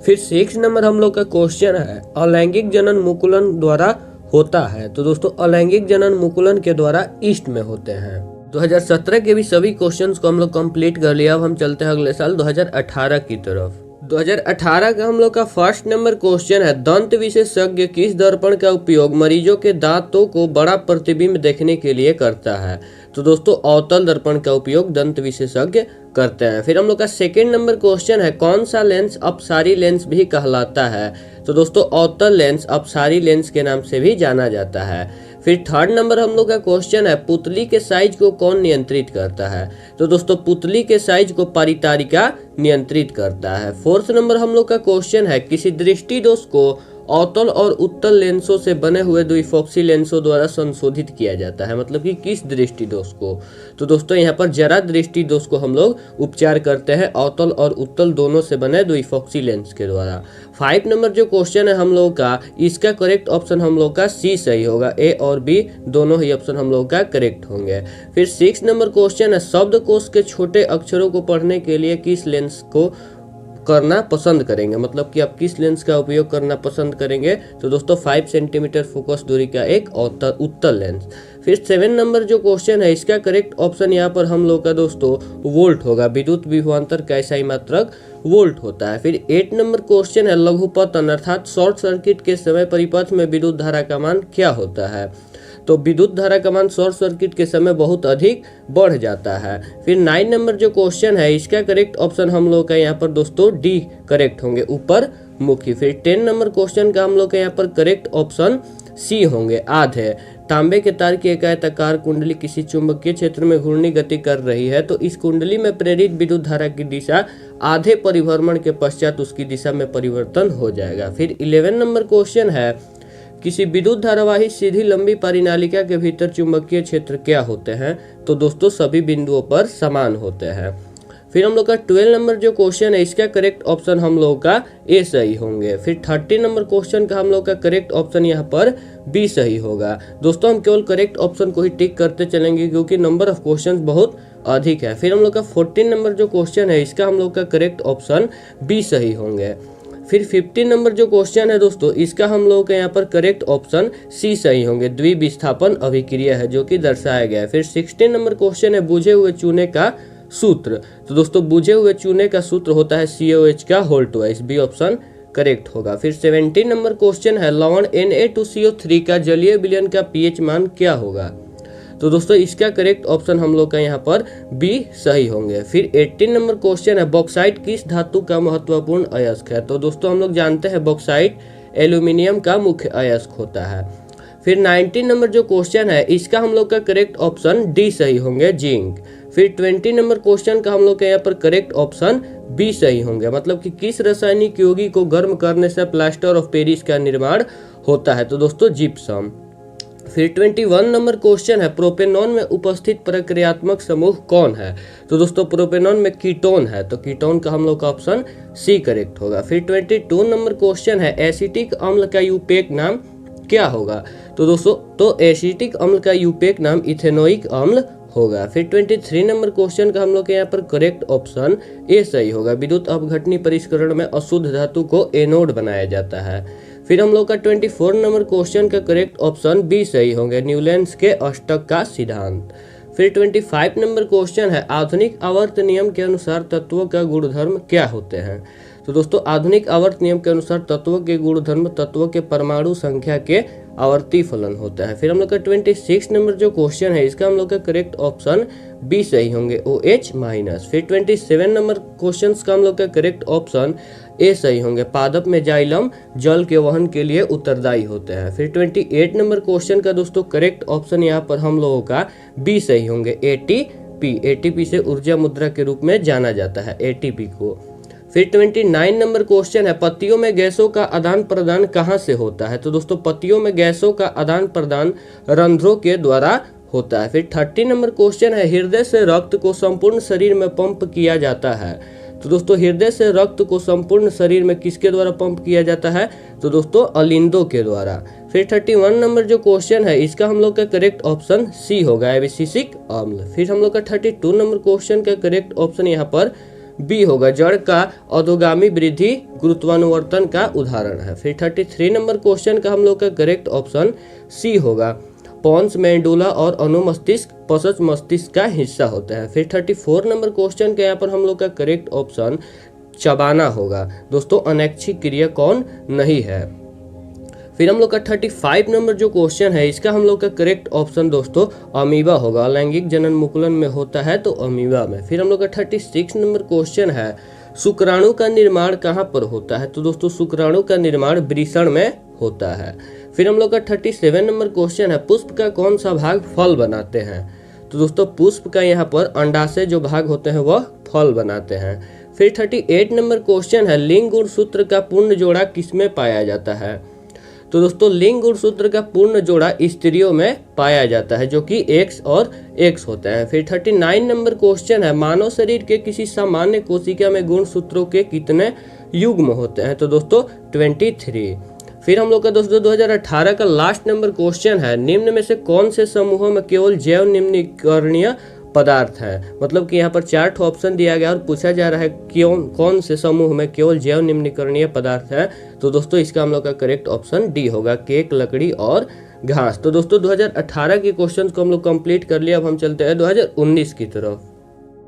फिर 6 नंबर हम लोग का क्वेश्चन है, अलैंगिक जनन मुकुलन द्वारा होता है। तो दोस्तों अलैंगिक जनन मुकुलन के द्वारा ईस्ट में होते हैं। 2017 के भी सभी क्वेश्चंस को हम लोग कंप्लीट कर लिया। अब हम चलते हैं अगले साल 2018 की तरफ। 2018 का हम लोग का फर्स्ट नंबर क्वेश्चन है, दंत विशेषज्ञ किस दर्पण का उपयोग मरीजों के दांतों को बड़ा प्रतिबिंब देखने के लिए करता है। तो दोस्तों अवतल दर्पण का उपयोग दंत विशेषज्ञ करते हैं। फिर हम लोग का सेकेंड नंबर क्वेश्चन है, कौन सा लेंस अपसारी लेंस भी कहलाता है। तो दोस्तों अवतल लेंस अपसारी लेंस के नाम से भी जाना जाता है। फिर थर्ड नंबर हम लोग का क्वेश्चन है, पुतली के साइज को कौन नियंत्रित करता है। तो दोस्तों पुतली के साइज को परितारिका नियंत्रित करता है। फोर्थ नंबर हम लोग का क्वेश्चन है, किसी दृष्टि दोष को अवतल और उत्तल लेंसों से बने हुए द्विफोक्सी लेंसों द्वारा संशोधित किया जाता है। मतलब कि किस दृष्टि दोष को। तो दोस्तों यहाँ पर जरा दृष्टि दोष को हम लोग उपचार करते हैं अवतल और उत्तल दोनों से बने द्विफोक्सी लेंस के द्वारा। 5 नंबर जो क्वेश्चन है हम लोग का, इसका करेक्ट ऑप्शन हम लोग का सी सही होगा। ए और बी दोनों ही ऑप्शन हम लोग का करेक्ट होंगे। फिर 6 नंबर क्वेश्चन है, शब्दकोश के छोटे अक्षरों को पढ़ने के लिए किस लेंस को करना पसंद करेंगे, मतलब कि आप किस लेंस का उपयोग करना पसंद करेंगे। तो दोस्तों 5 सेंटीमीटर फोकस दूरी का एक उत्तल लेंस। फिर 7 नंबर जो क्वेश्चन है इसका करेक्ट ऑप्शन यहाँ पर हम लोग का दोस्तों वोल्ट होगा। विद्युत विभवांतर का इकाई मात्रक वोल्ट होता है। फिर 8 नंबर क्वेश्चन है लघुपतन अर्थात शॉर्ट सर्किट के समय परिपथ में विद्युत धारा का मान क्या होता है। तो विद्युत धारा का मान शॉर्ट सर्किट के समय बहुत अधिक बढ़ जाता है। फिर 9 नंबर जो क्वेश्चन है इसका करेक्ट ऑप्शन हम लोग का यहाँ पर दोस्तों डी करेक्ट होंगे, ऊपर मुखी। फिर 10 नंबर क्वेश्चन का हम लोग का यहाँ पर करेक्ट ऑप्शन सी होंगे, आधे। तांबे के तार की एक आयताकार कुंडली किसी चुंबकीय क्षेत्र में घूर्णी गति कर रही है, तो इस कुंडली में प्रेरित विद्युत धारा की दिशा आधे परिभ्रमण के पश्चात उसकी दिशा में परिवर्तन हो जाएगा। फिर 11 नंबर क्वेश्चन है किसी विद्युत धारावाही सीधी लंबी परिनालिका के भीतर चुंबकीय क्षेत्र क्या होते हैं। तो दोस्तों सभी बिंदुओं पर समान होते हैं। फिर हम लोग का 12 नंबर जो क्वेश्चन है इसका करेक्ट ऑप्शन हम लोग का ए सही होंगे। फिर 13 नंबर क्वेश्चन का हम लोग का करेक्ट ऑप्शन यहाँ पर बी सही होगा। दोस्तों हम केवल करेक्ट ऑप्शन को ही टिक करते चलेंगे क्योंकि नंबर ऑफ क्वेश्चन बहुत अधिक है। फिर हम लोग का 14 नंबर जो क्वेश्चन है इसका हम लोग का करेक्ट ऑप्शन बी सही होंगे। फिर 15 नंबर जो क्वेश्चन है दोस्तों इसका हम लोग के यहाँ पर करेक्ट ऑप्शन सी सही होंगे, द्विविस्थापन अभिक्रिया है जो कि दर्शाया गया है। फिर 16 नंबर क्वेश्चन है बुझे हुए चूने का सूत्र। तो दोस्तों बुझे हुए चूने का सूत्र होता है COH का whole twice, B option correct होगा। फिर 17 नंबर क्वेश्चन है लवण Na2CO3 का जलीय विलयन का pH मान क्या होगा। तो दोस्तों इसका करेक्ट ऑप्शन हम लोग का यहाँ पर बी सही होंगे। फिर 18 नंबर क्वेश्चन है बॉक्साइट किस धातु का महत्वपूर्ण अयस्क है। तो दोस्तों हम लोग जानते हैं बॉक्साइट एल्यूमिनियम का मुख्य अयस्क होता है। फिर 19 नंबर जो क्वेश्चन है इसका हम लोग का करेक्ट ऑप्शन डी सही होंगे, जिंक। फिर 20 नंबर क्वेश्चन का हम लोग के यहाँ पर करेक्ट ऑप्शन बी सही होंगे, मतलब कि किस रासायनिक यौगिक को गर्म करने से प्लास्टर ऑफ पेरिस का निर्माण होता है। तो दोस्तों जिप्सम। फिर 21 नंबर क्वेश्चन है प्रोपेनॉन में उपस्थित प्रक्रियात्मक समूह कौन है। तो दोस्तों प्रोपेनॉन में कीटोन है, तो कीटोन का हम लोग का ऑप्शन सी करेक्ट होगा। फिर 22 नंबर क्वेश्चन है एसिटिक अम्ल का यूपेक नाम क्या होगा। तो दोस्तों तो एसिटिक अम्ल का यूपेक नाम इथेनोइक अम्ल होगा। फिर 23 नंबर क्वेश्चन का हम लोग के यहाँ पर करेक्ट ऑप्शन ए सही होगा, विद्युत अपघटनी परिष्करण में अशुद्ध धातु को एनोड बनाया जाता है। फिर हम लोग का 24 नंबर क्वेश्चन का करेक्ट ऑप्शन बी सही होंगे, न्यूलैंड्स के अष्टक का सिद्धांत। फिर 25 नंबर क्वेश्चन है आधुनिक आवर्त नियम के अनुसार तत्वों का गुणधर्म क्या होते हैं। तो दोस्तों आधुनिक आवर्त नियम के अनुसार तत्वों के गुणधर्म तत्वों के परमाणु संख्या के आवर्ती फलन होता है। फिर हम लोग का 26 नंबर जो क्वेश्चन है इसका हम लोग का करेक्ट ऑप्शन बी सही होंगे, OH माइनस। फिर 27 नंबर क्वेश्चन का हम लोग का करेक्ट ऑप्शन ए सही होंगे, पादप में जाइलम जल के वहन के लिए उत्तरदायी होते हैं। फिर 28 नंबर क्वेश्चन का दोस्तों करेक्ट ऑप्शन यहाँ पर हम लोगों का बी सही होंगे, ATP से ऊर्जा मुद्रा के रूप में जाना जाता है ATP को। फिर 29 नंबर क्वेश्चन है पत्तियों में गैसों का आदान प्रदान कहाँ से होता है। तो दोस्तों पत्तियों में गैसों का आदान प्रदान रंध्रों के द्वारा होता है। फिर 30 नंबर क्वेश्चन है हृदय से रक्त को संपूर्ण शरीर में पंप किया जाता है। तो दोस्तों हृदय से रक्त को संपूर्ण शरीर में किसके द्वारा पंप किया जाता है। तो दोस्तों अलिंदों के द्वारा। फिर 31 नंबर जो क्वेश्चन है इसका हम लोग का करेक्ट ऑप्शन सी होगा, एबिसिसिक अम्ल। फिर हम लोग का 32 नंबर क्वेश्चन का करेक्ट ऑप्शन यहाँ पर बी होगा, जड़ का अधोगामी वृद्धि गुरुत्वानुवर्तन का उदाहरण है। फिर 33 नंबर क्वेश्चन का हम लोग का करेक्ट ऑप्शन सी होगा, पॉन्स मेंडुला और अनुमस्तिष्क पसच मस्तिष्क का हिस्सा होता है। फिर 34 नंबर क्वेश्चन के यहाँ पर हम लोग का करेक्ट ऑप्शन चबाना होगा। दोस्तों अनैच्छिक क्रिया कौन नहीं है। फिर हम लोग का 35 नंबर जो क्वेश्चन है इसका हम लोग का करेक्ट ऑप्शन दोस्तों अमीबा होगा, लैंगिक जनन मुकुलन में होता है तो अमीबा में। फिर हम लोग का 36 नंबर क्वेश्चन है शुक्राणु का निर्माण कहाँ पर होता है। तो दोस्तों शुक्राणु का निर्माण वृषण में होता है। फिर हम लोग का 37 नंबर क्वेश्चन है पुष्प का कौन सा भाग फल बनाते हैं। तो दोस्तों पुष्प का यहाँ पर अंडाशय जो भाग होते हैं वह फल बनाते हैं। फिर 38 नंबर क्वेश्चन है लिंग गुणसूत्र का पूर्ण जोड़ा किसमें पाया जाता है। तो दोस्तों लिंग गुणसूत्र का पूर्ण जोड़ा स्त्रियों में पाया जाता है जो कि X और X होता है। फिर 39 नंबर क्वेश्चन है मानव शरीर के किसी सामान्य कोशिका में गुणसूत्रों के कितने युग्म होते हैं। तो दोस्तों 23। फिर हम लोग का दोस्तों 2018 का लास्ट नंबर क्वेश्चन है निम्न में से कौन से समूहों में केवल जैव निम्नीकरणीय पदार्थ है। मतलब कि यहाँ पर 4 ठो ऑप्शन दिया गया और पूछा जा रहा है कौन से समूह में केवल जैव निम्नीकरणीय पदार्थ है। तो दोस्तों इसका हम लोग का करेक्ट ऑप्शन डी होगा, केक, लकड़ी और घास। तो दोस्तों 2018 के क्वेश्चन को हम लोग कंप्लीट कर लिया। अब हम चलते हैं 2019 की तरफ।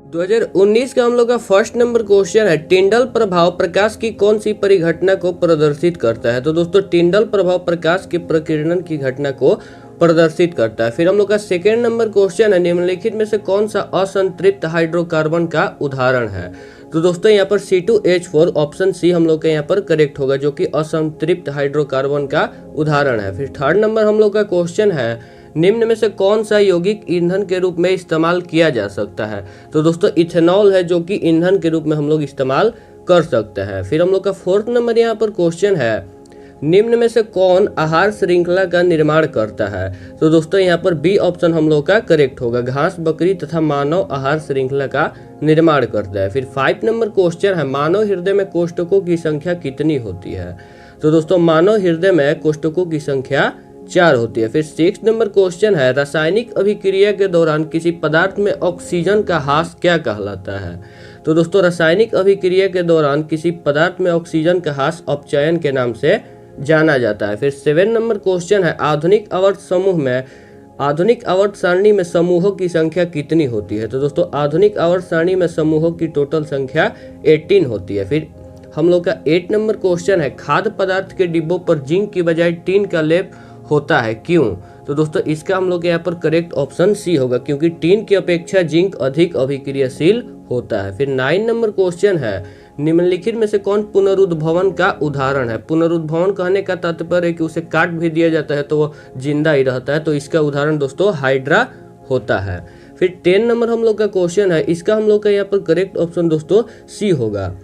2019 का हम लोग का फर्स्ट नंबर क्वेश्चन है, टिंडल प्रभाव प्रकाश की कौन सी परिघटना को प्रदर्शित करता है। तो दोस्तों टिंडल प्रभाव प्रकाश के प्रकीर्णन की घटना को प्रदर्शित करता है। फिर हम लोग का सेकेंड नंबर क्वेश्चन है, निम्नलिखित में से कौन सा असंतृप्त हाइड्रोकार्बन का उदाहरण है। तो दोस्तों यहाँ पर C2H4 ऑप्शन सी हम लोग का यहाँ पर करेक्ट होगा, जो कि असंतृप्त हाइड्रोकार्बन का उदाहरण है। फिर थर्ड नंबर हम लोग का क्वेश्चन है, निम्न में से कौन सा यौगिक ईंधन के रूप में इस्तेमाल किया जा सकता है। तो दोस्तों इथेनॉल है, जो कि ईंधन के रूप में हम लोग इस्तेमाल कर सकते हैं। फिर हम लोग का फोर्थ नंबर यहाँ पर क्वेश्चन है, निम्न में से कौन आहार श्रृंखला का निर्माण करता है। तो दोस्तों यहाँ पर बी ऑप्शन हम लोग का करेक्ट होगा, घास, बकरी तथा मानव आहार श्रृंखला का निर्माण करता है। फिर 5 नंबर क्वेश्चन है, मानव हृदय में कोष्ठकों की संख्या कितनी होती है। तो दोस्तों मानव हृदय में कोष्ठकों की संख्या 4 होती है। फिर 6 नंबर क्वेश्चन है, रासायनिक अभिक्रिया के दौरान किसी पदार्थ में ऑक्सीजन का ह्रास क्या कहलाता है। तो दोस्तों रासायनिक अभिक्रिया के दौरान किसी पदार्थ में ऑक्सीजन का ह्रास अपचयन के नाम से जाना जाता है। फिर 7 नंबर क्वेश्चन है, आधुनिक आवर्त सारणी में समूहों की संख्या कितनी होती है। तो दोस्तों आधुनिक आवर्त सारणी में समूहों की टोटल संख्या 18 होती है। फिर हम लोग का 8 नंबर क्वेश्चन है, खाद्य पदार्थ के डिब्बों पर जिंक की बजाय टीन का लेप होता है, क्यों। तो दोस्तों इसका हम लोग यहाँ पर करेक्ट ऑप्शन सी होगा, क्योंकि टीन की अपेक्षा जिंक अधिक अभिक्रियाशील होता है। फिर 9 नंबर क्वेश्चन है, निम्नलिखित में से कौन पुनरुद्भवन का उदाहरण है। पुनरुद्भवन कहने का तात्पर्य है कि उसे काट भी दिया जाता है तो वो जिंदा ही रहता है। तो इसका उदाहरण दोस्तों हाइड्रा होता है। फिर 10 नंबर हम लोग का क्वेश्चन है, इसका हम लोग का यहाँ पर करेक्ट ऑप्शन दोस्तों सी होगा।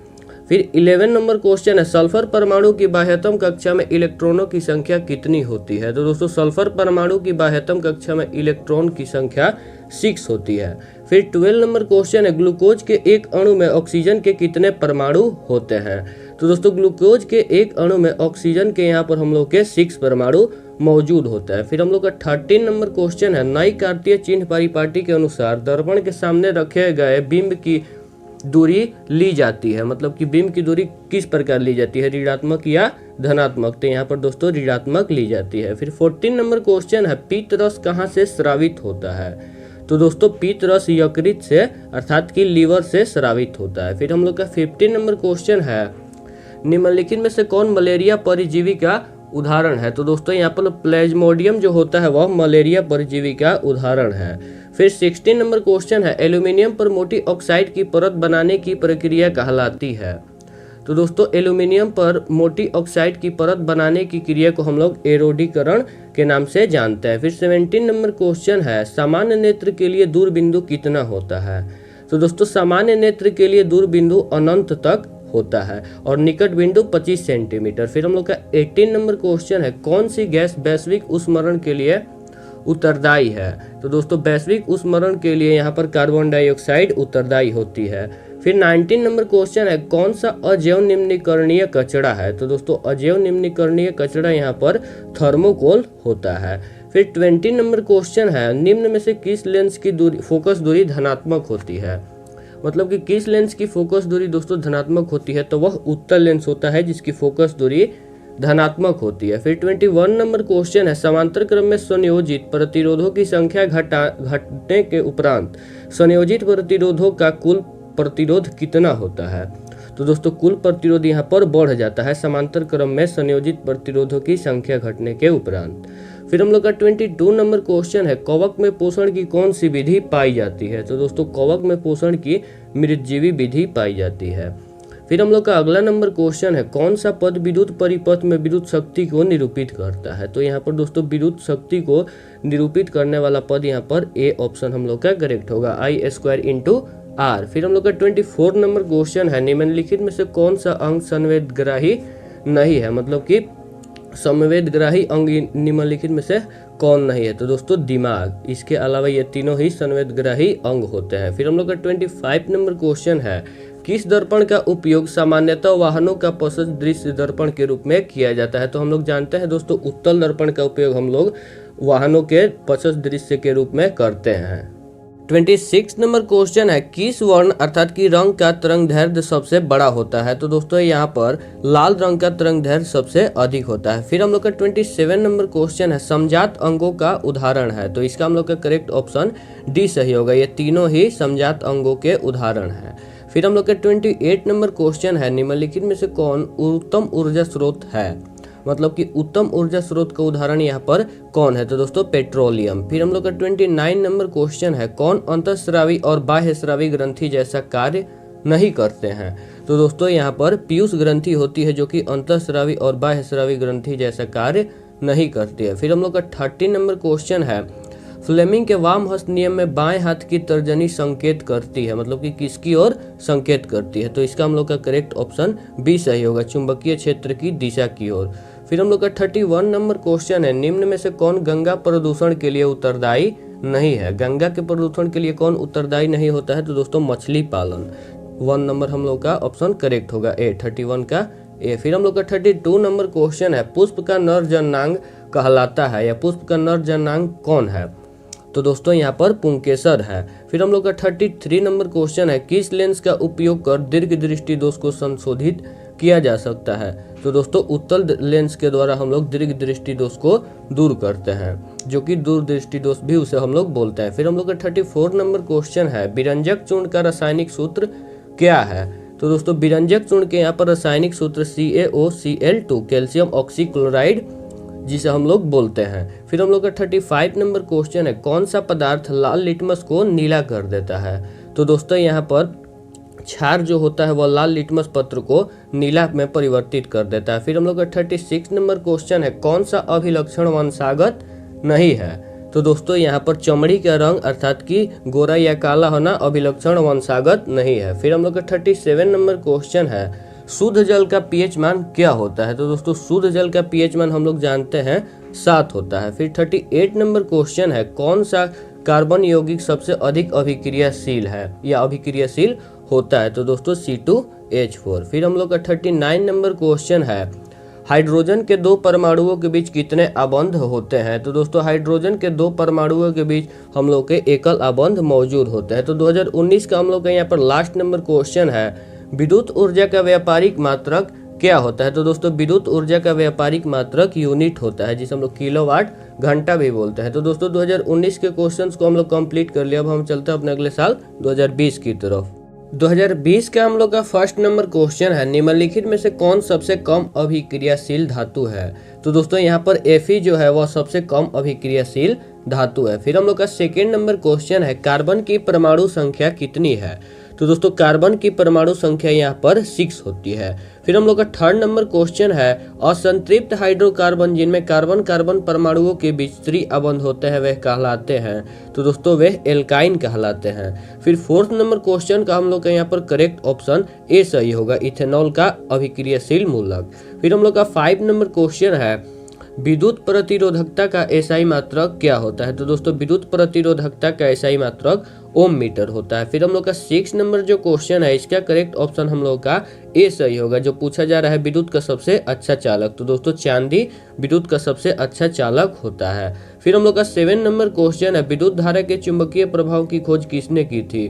फिर 11 नंबर क्वेश्चन है, सल्फर परमाणु की बाह्यतम कक्षा में इलेक्ट्रॉनों की संख्या कितनी होती है। तो दोस्तों सल्फर परमाणु की बाह्यतम कक्षा में इलेक्ट्रॉन की संख्या 6 होती है। फिर 12 नंबर क्वेश्चन है, ग्लूकोज के एक अणु में ऑक्सीजन के कितने परमाणु होते हैं। तो दोस्तों ग्लूकोज के एक अणु में ऑक्सीजन के यहाँ पर हम लोग के 6 परमाणु मौजूद होता है। फिर हम लोग का 13 नंबर क्वेश्चन है, नई कार्तीय चिन्ह परिपाटी के अनुसार दर्पण के सामने रखे गए बिंब की दूरी ली जाती है। मतलब कि बिंब की दूरी किस प्रकार ली जाती है, ऋणात्मक या धनात्मक। तो यहाँ पर दोस्तों ऋणात्मक ली जाती है। फिर 14 नंबर क्वेश्चन है, पीत रस कहाँ से स्रावित होता है। तो दोस्तों पीत रस यकृत से अर्थात कि लीवर से स्रावित होता है। फिर हम लोग का 15 नंबर क्वेश्चन है, निम्नलिखित में से कौन मलेरिया परजीवी का उदाहरण है। तो दोस्तों यहाँ पर प्लेज्मोडियम जो होता है वह मलेरिया परजीवी का उदाहरण है। फिर 16 नंबर क्वेश्चन है, एल्यूमिनियम पर मोटी ऑक्साइड की परत बनाने की प्रक्रिया कहलाती है। तो दोस्तों एल्यूमिनियम पर मोटी ऑक्साइड की परत बनाने की क्रिया को हम लोग एरोडीकरण के नाम से जानते हैं। फिर 17 नंबर क्वेश्चन है, सामान्य नेत्र के लिए दूरबिंदु कितना होता है। तो दोस्तों सामान्य नेत्र के लिए दूरबिंदु अनंत तक होता है और निकट बिंदु 25 सेंटीमीटर। फिर हम लोग का 18 नंबर क्वेश्चन है, कौन सी गैस वैश्विक उष्मरण के लिए उत्तरदायी है। तो दोस्तों वैश्विक उष्मरण के लिए यहाँ पर कार्बन डाइऑक्साइड उत्तरदायी होती है। फिर 19 नंबर क्वेश्चन है, कौन सा अजैव निम्नीकरणीय कचरा है। तो दोस्तों अजैव निम्नीकरणीय कचरा यहाँ पर थर्मोकोल होता है। फिर 20 नंबर क्वेश्चन है, निम्न में से किस लेंस की दूरी फोकस दूरी धनात्मक होती है। मतलब कि किस लेंस की फोकस दूरी दोस्तों धनात्मक होती है। तो वह उत्तल लेंस होता है जिसकी फोकस दूरी धनात्मक होती है। फिर 21 नंबर क्वेश्चन है, समांतर क्रम में संयोजित प्रतिरोधों की संख्या घटने के उपरांत संयोजित प्रतिरोधों का कुल प्रतिरोध कितना होता है। तो दोस्तों कुल प्रतिरोध यहाँ पर बढ़ जाता है समांतर क्रम में संयोजित प्रतिरोधों की संख्या घटने के उपरांत। फिर हम लोग का 22 नंबर क्वेश्चन है, कवक में पोषण की कौन सी विधि पाई जाती है। तो दोस्तों कवक में पोषण की मृतजीवी विधि पाई जाती है। फिर हम लोग का अगला नंबर क्वेश्चन है, कौन सा पद विद्युत परिपथ में विद्युत शक्ति को निरूपित करता है। तो यहाँ पर दोस्तों विद्युत शक्ति को निरूपित करने वाला पद यहाँ पर ए ऑप्शन हम लोग का करेक्ट होगा, I² × R। फिर हम लोग का 24 नंबर क्वेश्चन है, निम्नलिखित में से कौन सा अंग संवेदग्राही नहीं है। मतलब कि संवेदग्राही अंग निम्नलिखित में से कौन नहीं है। तो दोस्तों दिमाग, इसके अलावा ये तीनों ही संवेदग्राही अंग होते हैं। फिर हम लोग का 25 नंबर क्वेश्चन है, किस दर्पण का उपयोग सामान्यतः वाहनों का पश्च दृश्य दर्पण के रूप में किया जाता है। तो हम लोग जानते हैं दोस्तों उत्तल दर्पण का उपयोग हम लोग वाहनों के पश्च दृश्य के रूप में करते हैं। 26 नंबर क्वेश्चन है, किस वर्ण अर्थात कि रंग का तरंग दैर्ध्य सबसे बड़ा होता है? तो दोस्तों यहाँ पर लाल रंग का तरंग दैर्ध्य सबसे अधिक होता है। फिर हम लोग का 27 नंबर क्वेश्चन है, समजात अंगों का उदाहरण है। तो इसका हम लोग का करेक्ट ऑप्शन डी सही होगा, ये तीनों ही समजात अंगों के उदाहरण है। फिर हम लोग का 28 नंबर क्वेश्चन है, निम्नलिखित में से कौन उत्तम ऊर्जा स्रोत है? मतलब कि उत्तम ऊर्जा स्रोत का उदाहरण यहाँ पर कौन है? तो दोस्तों पेट्रोलियम। फिर हम लोग का 29 नंबर क्वेश्चन है, कौन अंतःस्रावी और बाह्यस्रावी ग्रंथि जैसा कार्य नहीं करते हैं? तो दोस्तों यहाँ पर पीयूष ग्रंथि होती है जो कि अंतःस्रावी और बाह्यस्रावी ग्रंथि जैसा कार्य नहीं करती है। फिर हम लोग का 30 नंबर क्वेश्चन है, फ्लेमिंग के वाम हस्त नियम में बाएं हाथ की तर्जनी संकेत करती है, मतलब कि किसकी ओर संकेत करती है? तो इसका हम लोग का करेक्ट ऑप्शन बी सही होगा, चुंबकीय क्षेत्र की दिशा की ओर। फिर हम लोग का 31 नंबर क्वेश्चन है, निम्न में से कौन गंगा प्रदूषण के लिए उत्तरदायी नहीं है? गंगा के प्रदूषण के लिए कौन उत्तरदायी नहीं होता है? तो दोस्तों मछली पालन। 1 नंबर हम लोग का ऑप्शन करेक्ट होगा ए, 31 का ए। फिर हम लोग का 32 नंबर क्वेश्चन है, पुष्प का नर जननांग कहलाता है या पुष्प का नर जननांग कौन है? तो दोस्तों यहाँ पर पुंकेसर है। फिर हम लोग का 33 नंबर क्वेश्चन है, किस लेंस का उपयोग कर दीर्घ दृष्टि दोष को संशोधित किया जा सकता है? तो दोस्तों उत्तल लेंस के द्वारा हम लोग दीर्घ दृष्टि दोष को दूर करते हैं, जो कि दूरदृष्टि दोष भी उसे हम लोग बोलते हैं। फिर हम लोग का 34 नंबर क्वेश्चन है, विरंजक चूर्ण का रासायनिक सूत्र क्या है? तो दोस्तों विरंजक चूर्ण के यहाँ पर रासायनिक सूत्र CaOCl2 कैल्शियम ऑक्सीक्लोराइड जिसे हम लोग बोलते हैं। फिर हम लोग का 35 नंबर क्वेश्चन है, कौन सा पदार्थ लाल लिटमस को नीला कर देता है? तो दोस्तों यहाँ पर क्षार जो होता है वह लाल लिटमस पत्र को नीला में परिवर्तित कर देता है। फिर हम लोग का 36 नंबर क्वेश्चन है, कौन सा अभिलक्षण वंशागत नहीं है? तो दोस्तों यहाँ पर चमड़ी का रंग अर्थात कि गोरा या काला होना अभिलक्षण वंशागत नहीं है। फिर हम लोग का 37 नंबर क्वेश्चन है, शुद्ध जल का पीएच मान क्या होता है? तो दोस्तों शुद्ध जल का पीएच मान हम लोग जानते हैं 7 होता है। फिर 38 नंबर क्वेश्चन है, कौन सा कार्बन यौगिक सबसे अधिक अभिक्रियाशील है या अभिक्रियाशील होता है? तो दोस्तों C2H4। फिर हम लोग का 39 नंबर क्वेश्चन है, हाइड्रोजन के 2 परमाणुओं के बीच कितने आबंध होते हैं? तो दोस्तों हाइड्रोजन के 2 परमाणुओं के बीच हम लोग के एकल आबंध मौजूद होते हैं। तो 2019 का हम लोग का यहाँ पर लास्ट नंबर क्वेश्चन है, विद्युत ऊर्जा का व्यापारिक मात्रक क्या होता है? तो दोस्तों विद्युत ऊर्जा का व्यापारिक मात्रक यूनिट होता है, जिसे हम लोग किलोवाट घंटा भी बोलते हैं। तो दोस्तों 2019 के क्वेश्चंस को हम लोग कंप्लीट कर लिया। अब हम चलते हैं अपने अगले साल 2020 की तरफ। 2020 का हम लोग का फर्स्ट नंबर क्वेश्चन है, निम्नलिखित में से कौन सबसे कम अभिक्रियाशील धातु है? तो दोस्तों यहाँ पर Fe जो है वह सबसे कम अभिक्रियाशील धातु है। फिर हम लोग का सेकेंड नंबर क्वेश्चन है, कार्बन की परमाणु संख्या कितनी है? तो दोस्तों कार्बन की परमाणु संख्या यहाँ पर 6 होती है। फिर हम लोग का थर्ड नंबर क्वेश्चन है, असंतृप्त हाइड्रोकार्बन जिनमें कार्बन कार्बन परमाणुओं के बीच त्रिआबंध होते हैं वह कहलाते हैं? तो दोस्तों वे एल्काइन कहलाते हैं। फिर फोर्थ नंबर क्वेश्चन का हम लोग का यहाँ पर करेक्ट ऑप्शन ए सही होगा, इथेनॉल का अभिक्रियाशील मूलक। फिर हम लोग का 5 नंबर क्वेश्चन है, विद्युत प्रतिरोधकता का एसआई मात्रक क्या होता है? तो दोस्तों विद्युत प्रतिरोधकता का एसआई मात्रक ओम मीटर होता है। फिर हम लोग का 6 नंबर जो क्वेश्चन है इसका करेक्ट ऑप्शन हम लोग का ए सही होगा, जो पूछा जा रहा है विद्युत का सबसे अच्छा चालक। तो दोस्तों चांदी विद्युत का सबसे अच्छा चालक होता है। फिर हम लोग का 7 नंबर क्वेश्चन है, विद्युत धारा के चुंबकीय प्रभाव की खोज किसने की थी?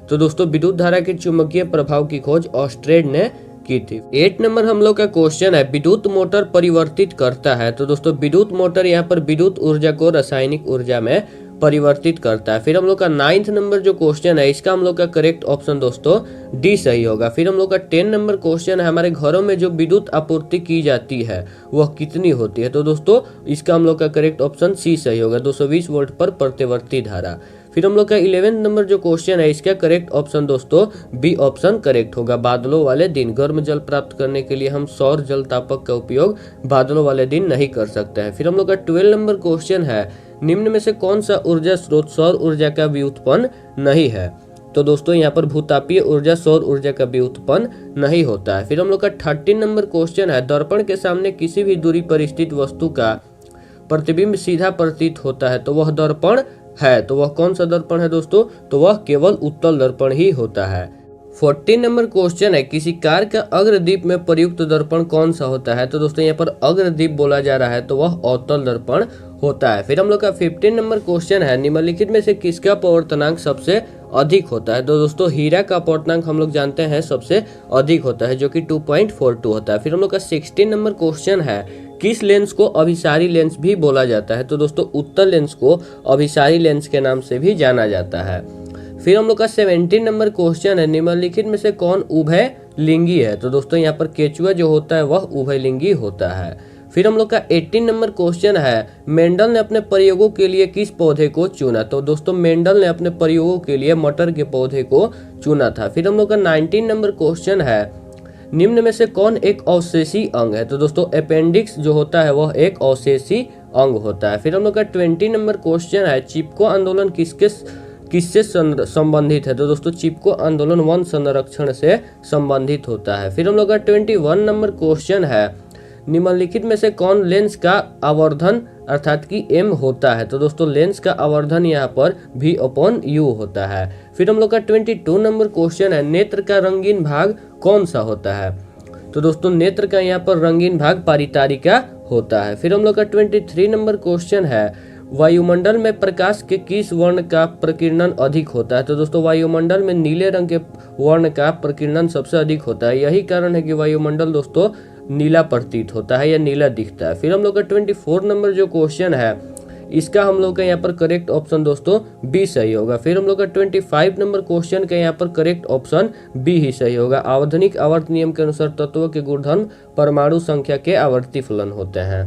तो दोस्तों विद्युत धारा के चुंबकीय प्रभाव की खोज ऑस्ट्रेड ने की थी। 8 नंबर हम लोग का क्वेश्चन है, विद्युत मोटर परिवर्तित करता है? तो दोस्तों विद्युत मोटर यहाँ पर विद्युत ऊर्जा को रासायनिक ऊर्जा में परिवर्तित करता है। फिर हम लोग का 9th नंबर जो क्वेश्चन है इसका हम लोग का करेक्ट ऑप्शन दोस्तों डी सही होगा। फिर हम लोग का 10 नंबर क्वेश्चन है, हमारे घरों में जो विद्युत आपूर्ति की जाती है वह कितनी होती है? तो दोस्तों इसका हम लोग का करेक्ट ऑप्शन सी सही होगा, 220 वोल्ट पर प्रतिवर्ती धारा। फिर हम लोग का 11 नंबर जो क्वेश्चन है इसका करेक्ट ऑप्शन दोस्तों बी ऑप्शन करेक्ट होगा, बादलों वाले दिन। गर्म जल प्राप्त करने के लिए हम सौर जल तापक का उपयोग बादलों वाले दिन नहीं कर सकते हैं। फिर हम लोग का 12 नंबर क्वेश्चन है, निम्न में से कौन सा ऊर्जा स्रोत सौर ऊर्जा का व्युत्पन्न नहीं है? तो दोस्तों यहाँ पर भूतापीय ऊर्जा सौर ऊर्जा का व्युत्पन्न नहीं होता है। फिर हम लोग का 13 नंबर क्वेश्चन है, दर्पण के सामने किसी भी दूरी पर स्थित वस्तु का प्रतिबिंब सीधा प्रतीत होता है तो वह दर्पण है। तो वह कौन सा दर्पण है दोस्तों? तो वह केवल उत्तल दर्पण ही होता है। 14 नंबर क्वेश्चन है, किसी कार का अग्रदीप में प्रयुक्त दर्पण कौन सा होता है? तो दोस्तों यहाँ पर अग्रदीप बोला जा रहा है तो वह अवतल दर्पण होता है। फिर हम लोग का 15 नंबर क्वेश्चन है, निम्नलिखित में से किसका अपवर्तनांक सबसे अधिक होता है? तो दोस्तों हीरा का अपवर्तनांक हम लोग जानते हैं सबसे अधिक होता है, जो कि 2.42 होता है। फिर हम लोग का 16 नंबर क्वेश्चन है, किस लेंस को अभिसारी लेंस भी बोला जाता है? तो दोस्तों उत्तल लेंस को अभिसारी लेंस के नाम से भी जाना जाता है। फिर हम लोग का 17 नंबर क्वेश्चन है, निम्नलिखित में से कौन उभय लिंगी है? तो दोस्तों यहाँ पर केचुआ जो होता है वह उभय लिंगी होता है। फिर हम लोग का 18 नंबर क्वेश्चन है, मेंडल ने अपने प्रयोगों के लिए किस पौधे को चुना? तो दोस्तों मेंडल ने अपने प्रयोगों के लिए मटर के पौधे को चुना था। फिर हम लोग का 19 नंबर क्वेश्चन है, निम्न में से कौन एक अवशेषी अंग है? तो दोस्तों अपेंडिक्स जो होता है वह एक अवशेषी अंग होता है। फिर हम लोग का 20 नंबर क्वेश्चन है, चिपको आंदोलन किससे संबंधित है? तो दोस्तों चिपको आंदोलन वन संरक्षण से संबंधित होता है। फिर हम लोग का 21 नंबर क्वेश्चन है, निम्नलिखित में से कौन लेंस का आवर्धन अर्थात कि m होता है? तो दोस्तों लेंस का आवर्धन यहाँ पर v/u होता है। फिर हम लोग का 22 नंबर क्वेश्चन है, नेत्र का रंगीन भाग कौन सा होता है? तो दोस्तों नेत्र का यहाँ पर रंगीन भाग पारितारिका होता है। फिर हम लोग का 23 नंबर क्वेश्चन है, वायुमंडल में प्रकाश के किस वर्ण का प्रकीर्णन अधिक होता है? तो दोस्तों वायुमंडल में नीले रंग के वर्ण का प्रकीर्णन सबसे अधिक होता है। यही कारण है कि वायुमंडल दोस्तों नीला प्रतीत होता है या नीला दिखता है। फिर हम लोग का 24 नंबर जो क्वेश्चन है, इसका हम लोग का यहाँ पर करेक्ट ऑप्शन दोस्तों बी सही होगा। फिर हम लोग का 25 नंबर क्वेश्चन का यहाँ पर करेक्ट ऑप्शन बी ही सही होगा। आवर्धनिक आवर्त नियम के अनुसार तत्वों के गुणधर्म परमाणु संख्या के आवर्ती फलन होते हैं।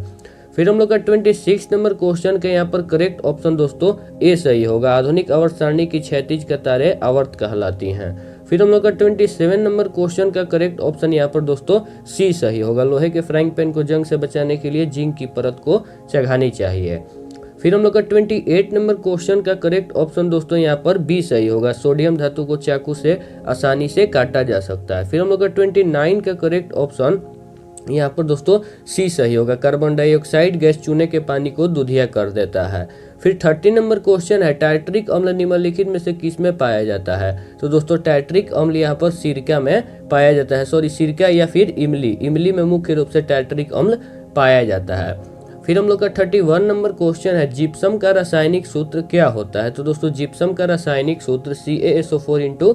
फिर हम लोग का 26 नंबर क्वेश्चन का यहाँ पर करेक्ट ऑप्शन दोस्तों ए सही होगा। आधुनिक आवर्त सारणी की क्षैतिज कतारें आवर्त कहलाती हैं। फिर हम लोग का 27 नंबर क्वेश्चन का करेक्ट ऑप्शन यहाँ पर दोस्तों सी सही होगा। लोहे के फ्राइंग पैन को जंग से बचाने के लिए जिंक की परत को चढ़ानी चाहिए। फिर हम लोग का 28 नंबर क्वेश्चन का करेक्ट ऑप्शन दोस्तों यहाँ पर बी सही होगा। सोडियम धातु को चाकू से आसानी से काटा जा सकता है। फिर हम लोग का 29 का करेक्ट ऑप्शन यहाँ पर दोस्तों सी सही होगा। कार्बन डाइऑक्साइड गैस चूने के पानी को दूधिया कर देता है। फिर 30 नंबर क्वेश्चन है, टाइट्रिक अम्ल निम्नलिखित में से किस में पाया जाता है? तो दोस्तों टाइट्रिक अम्ल यहाँ पर सिरका में पाया जाता है। सिरका या फिर इमली में मुख्य रूप से टाइट्रिक अम्ल पाया जाता है। फिर हम लोग का 31 नंबर क्वेश्चन है, जिप्सम का रासायनिक सूत्र क्या होता है? तो दोस्तों जिप्सम का रासायनिक सूत्र CaSO4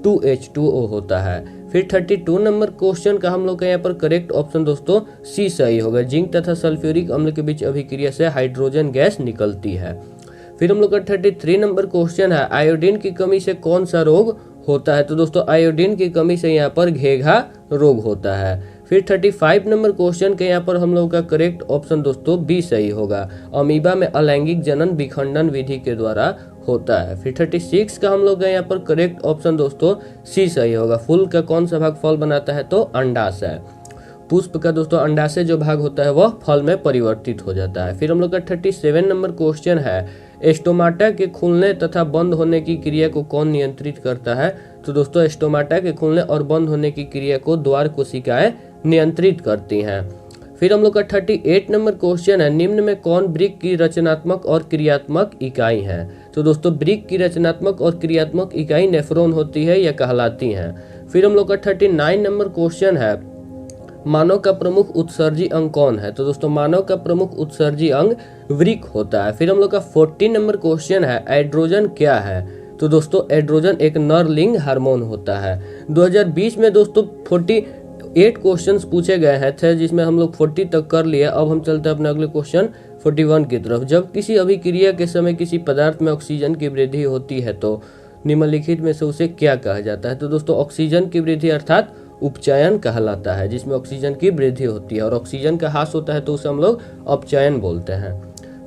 2H2O होता है। फिर 32 नंबर क्वेश्चन का हम लोग का यहाँ पर करेक्ट ऑप्शन दोस्तों सी सही होगा। जिंक तथा सल्फ्यूरिक अम्ल के बीच अभिक्रिया से हाइड्रोजन गैस निकलती है। फिर हम लोग का 33 नंबर क्वेश्चन है, आयोडीन की कमी से कौन सा रोग होता है? तो दोस्तों आयोडीन की कमी से यहाँ पर घेघा रोग होता है। फिर 35 नंबर क्वेश्चन के यहाँ पर हम लोग का करेक्ट ऑप्शन दोस्तों बी सही होगा। अमीबा में अलैंगिक जनन विखंडन विधि के द्वारा होता है। फिर 36 का हम लोग का यहाँ पर करेक्ट ऑप्शन दोस्तों सी सही होगा। फूल का कौन सा भाग फल बनाता है? तो अंडाशय। पुष्प का दोस्तों अंडाशय जो भाग होता है वह फल में परिवर्तित हो जाता है। फिर हम लोग का 37 नंबर क्वेश्चन है, स्टोमाटा के खुलने तथा बंद होने की क्रिया को कौन नियंत्रित करता है? तो दोस्तों स्टोमाटा के खुलने और बंद होने की क्रिया को द्वार कोशिकाएं नियंत्रित करती हैं। फिर हम लोग का 38 नंबर क्वेश्चन है, निम्न में कौन वृक्क की रचनात्मक और क्रियात्मक इकाई है? तो दोस्तों वृक्क की रचनात्मक और क्रियात्मक इकाई नेफ्रॉन होती है या कहलाती हैं। फिर हम लोग का 39 नंबर क्वेश्चन है, मानव का प्रमुख उत्सर्जी अंग कौन है? तो दोस्तों मानव का प्रमुख उत्सर्जी अंग वृक्क होता है। फिर हम लोग का 40 नंबर क्वेश्चन है, एड्रोजन क्या है? तो दोस्तों एड्रोजन एक नर लिंग हार्मोन होता है। 2020 में दोस्तों 48 क्वेश्चंस पूछे गए हैं थे, जिसमें हम लोग 40 तक कर लिए। अब हम चलते हैं अपने अगले क्वेश्चन 41 की तरफ। जब किसी अभिक्रिया के समय किसी पदार्थ में ऑक्सीजन की वृद्धि होती है तो निम्नलिखित में से उसे क्या कहा जाता है? तो दोस्तों ऑक्सीजन की वृद्धि अर्थात उपचयन कहलाता है, जिसमें ऑक्सीजन की वृद्धि होती है। और ऑक्सीजन का ह्रास होता है तो उसे हम लोग अपचयन बोलते हैं।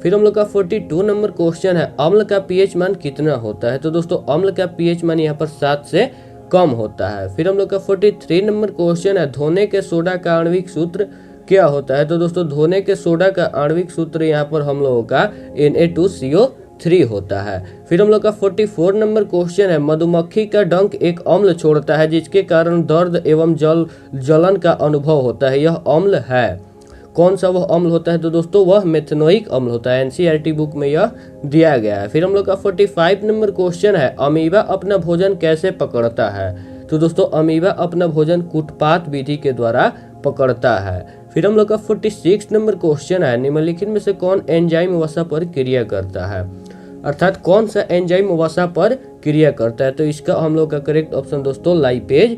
फिर हम लोग का 42 नंबर क्वेश्चन है, अम्ल का पीएच मान कितना होता है? तो दोस्तों अम्ल का पीएच मान यहाँ पर 7 से कम होता है। फिर हम लोग का 43 नंबर क्वेश्चन है, धोने के सोडा का आणविक सूत्र क्या होता है? तो दोस्तों धोने के सोडा का आणविक सूत्र यहाँ पर हम लोगों का Na2CO3 होता है। फिर हम लोग का 44 नंबर क्वेश्चन है, मधुमक्खी का डंक एक अम्ल छोड़ता है जिसके कारण दर्द एवं जलन का अनुभव होता है, यह अम्ल है। कौन सा वह अम्ल होता है? तो दोस्तों वह मेथनोइक अम्ल होता है। एनसीईआरटी बुक में यह दिया गया है। फिर हम लोग का 45 नंबर क्वेश्चन है, अमीबा अपना भोजन कैसे पकड़ता है? तो दोस्तों अमीबा अपना भोजन कुटपात विधि के द्वारा पकड़ता है। फिर हम लोग का 46 नंबर क्वेश्चन है, निम्नलिखित में से कौन एंजाइम वसा पर क्रिया करता है, अर्थात कौन सा एंजाइम वसा पर क्रिया करता है। तो इसका हम लोग का करेक्ट ऑप्शन दोस्तों लाइपेज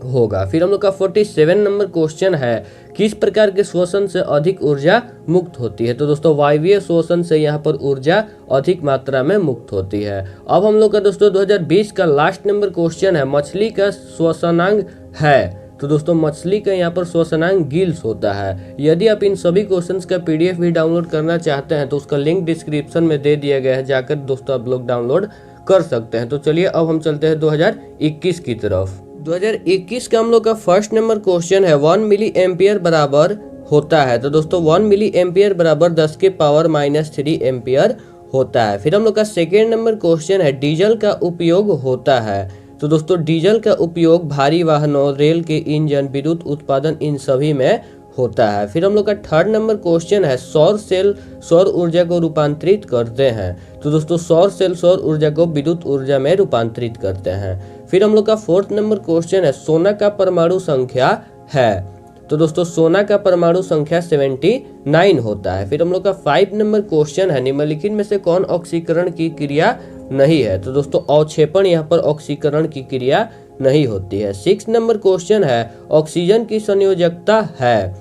होगा। फिर हम लोग का 47 नंबर क्वेश्चन है, किस प्रकार के श्वसन से अधिक ऊर्जा मुक्त होती है। तो दोस्तों वायवीय श्वसन से यहाँ पर ऊर्जा अधिक मात्रा में मुक्त होती है। अब हम लोग का दोस्तों 2020 का लास्ट नंबर क्वेश्चन है, मछली का श्वसनांग है। तो दोस्तों मछली का यहाँ पर श्वसनांग गिल्स होता है। यदि आप इन सभी क्वेश्चंस का पीडीएफ भी डाउनलोड करना चाहते हैं तो उसका लिंक डिस्क्रिप्शन में दे दिया गया है, जाकर दोस्तों आप लोग डाउनलोड कर सकते हैं। तो चलिए अब हम चलते हैं 2021 की तरफ। 2021 का हम लोग का फर्स्ट नंबर क्वेश्चन है, 1 मिली एम्पियर बराबर होता है। तो दोस्तों 1 मिली एम्पियर बराबर 10 के पावर -3 एम्पियर होता है। फिर हम लोग का सेकेंड नंबर क्वेश्चन है, डीजल का उपयोग होता है। तो दोस्तों डीजल का उपयोग भारी वाहनों, रेल के इंजन, विद्युत उत्पादन इन सभी में होता है। फिर हम लोग का थर्ड नंबर क्वेश्चन है, सौर सेल सौर ऊर्जा को रूपांतरित करते हैं। तो दोस्तों सौर सेल सौर ऊर्जा को विद्युत ऊर्जा में रूपांतरित करते हैं। फिर हम लोग का फोर्थ नंबर क्वेश्चन है, सोना का परमाणु संख्या है। तो दोस्तों सोना का परमाणु संख्या 79 होता है। फिर हम लोग का 5 नंबर क्वेश्चन है, निम्नलिखित में से कौन ऑक्सीकरण की क्रिया नहीं है। तो दोस्तों अवक्षेपण यहाँ पर ऑक्सीकरण की क्रिया नहीं होती है। 6 नंबर क्वेश्चन है, ऑक्सीजन की संयोजकता है।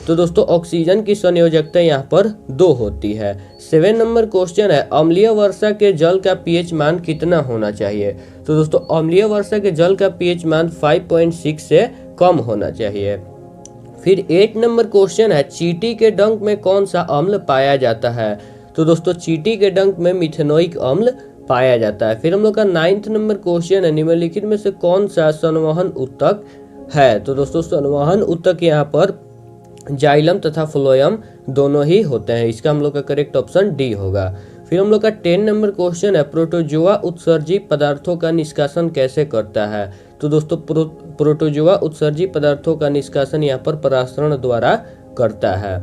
तो दोस्तों ऑक्सीजन की संयोजकता यहाँ पर 2 होती है। 7 नंबर क्वेश्चन है, अम्लीय वर्षा के जल का पीएच मान कितना होना चाहिए। तो दोस्तों अम्लीय वर्षा के जल का पीएच मान 5.6 से कम होना चाहिए। फिर 8 नंबर क्वेश्चन है, चींटी के डंक में कौन सा अम्ल पाया जाता है। तो दोस्तों चींटी के डंक में मिथेनोइक अम्ल पाया जाता है। फिर हम लोग का 9th नंबर क्वेश्चन है, निम्नलिखित में से कौन सा संवहन ऊतक है। तो दोस्तों संवहन ऊतक यहाँ पर जाइलम तथा फ्लोएम दोनों ही होते हैं। इसका हम लोग का करेक्ट ऑप्शन डी होगा। फिर हम लोग का 10 नंबर क्वेश्चन है, प्रोटोजोआ उत्सर्जी पदार्थों का निष्कासन कैसे करता है। तो दोस्तों प्रोटोजोआ उत्सर्जी पदार्थों का निष्कासन यहाँ पर परासरण द्वारा करता है।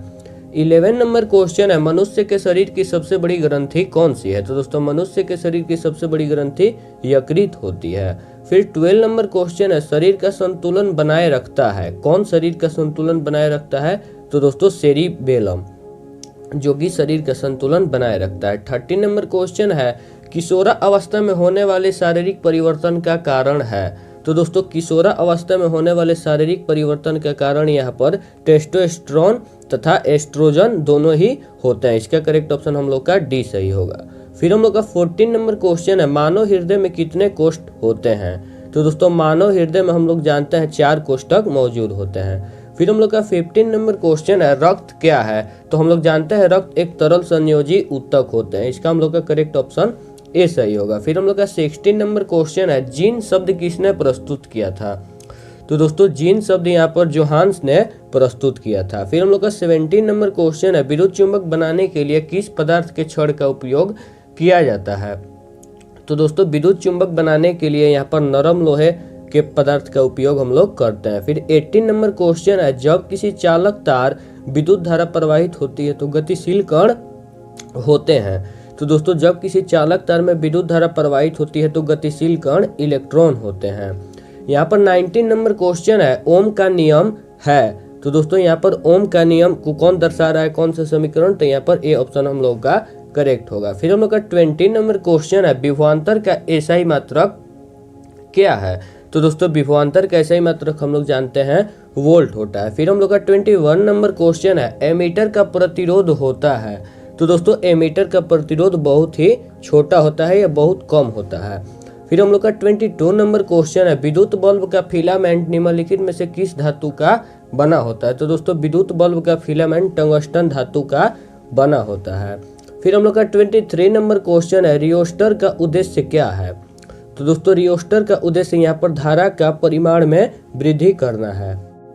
11 नंबर क्वेश्चन है, मनुष्य के शरीर की सबसे बड़ी ग्रंथि कौन सी है। तो दोस्तों मनुष्य के शरीर की सबसे बड़ी ग्रंथि यकृत होती है। फिर 12 नंबर क्वेश्चन है, शरीर का संतुलन बनाए रखता है। कौन शरीर का संतुलन बनाए रखता है। तो दोस्तों सेरिबेलम, जो कि शरीर का संतुलन बनाए रखता है। 13 नंबर क्वेश्चन है, किशोरा अवस्था में होने वाले शारीरिक परिवर्तन का कारण है। तो दोस्तों किशोरा अवस्था में होने वाले शारीरिक परिवर्तन का कारण यहाँ पर टेस्टोस्टेरोन तथा एस्ट्रोजन दोनों ही होते हैं। इसका करेक्ट ऑप्शन हम लोग का डी सही होगा। फिर हम लोग का 14 नंबर क्वेश्चन है, मानव हृदय में कितने कोष्ठ होते हैं। तो दोस्तों मानव हृदय में हम लोग जानते हैं 4 कोष्ठक मौजूद होते हैं। फिर हम लोग का 15 नंबर क्वेश्चन है, रक्त क्या है। तो हम लोग जानते हैं रक्त एक तरल संयोजी ऊतक होते हैं। इसका हम लोग का करेक्ट ऑप्शन ए सही होगा। फिर हम लोग का 16 नंबर क्वेश्चन है, जीन शब्द किसने प्रस्तुत किया था। तो दोस्तों जीन शब्द यहाँ पर जोहान्स ने प्रस्तुत किया था। फिर हम लोग का 17 नंबर क्वेश्चन है, विद्युत चुंबक बनाने के लिए किस पदार्थ के छड़ का उपयोग किया जाता है। तो दोस्तों विद्युत चुंबक बनाने के लिए यहाँ पर नरम लोहे के पदार्थ का उपयोग हम लोग करते हैं। फिर 18 नंबर क्वेश्चन है, जब किसी चालक तार विद्युत धारा प्रवाहित होती है तो गतिशील कण होते हैं। तो दोस्तों जब किसी चालक तार में विद्युत धारा प्रवाहित होती है तो गतिशील कण इलेक्ट्रॉन होते हैं। यहाँ पर 19 नंबर क्वेश्चन है, ओम का नियम है। तो दोस्तों यहाँ पर ओम का नियम को कौन दर्शा रहा है, कौन सा समीकरण। तो यहाँ पर ए ऑप्शन हम लोग का करेक्ट होगा। फिर हम लोग का 20 नंबर क्वेश्चन है, विभवांतर का एसआई मात्रक क्या है। तो दोस्तों विभवांतर का एसआई मात्रक हम लोग जानते हैं वोल्ट होता है। फिर हम लोग का 21 नंबर क्वेश्चन है, एमीटर का प्रतिरोध होता है। तो दोस्तों एमीटर का प्रतिरोध बहुत ही छोटा होता है या बहुत कम होता है। फिर हम लोग का 22 नंबर क्वेश्चन है, विद्युत बल्ब का फिलामेंट निम्नलिखित में से किस धातु का बना होता है। तो दोस्तों विद्युत बल्ब का फिलामेंट टंगस्टन धातु का बना होता है। फिर हम लोग का 23 नंबर क्वेश्चन है, रियोस्टर का उद्देश्य क्या है। तो दोस्तों रियोस्टर का उद्देश्य यहाँ पर धारा का परिमाण में वृद्धि करना है।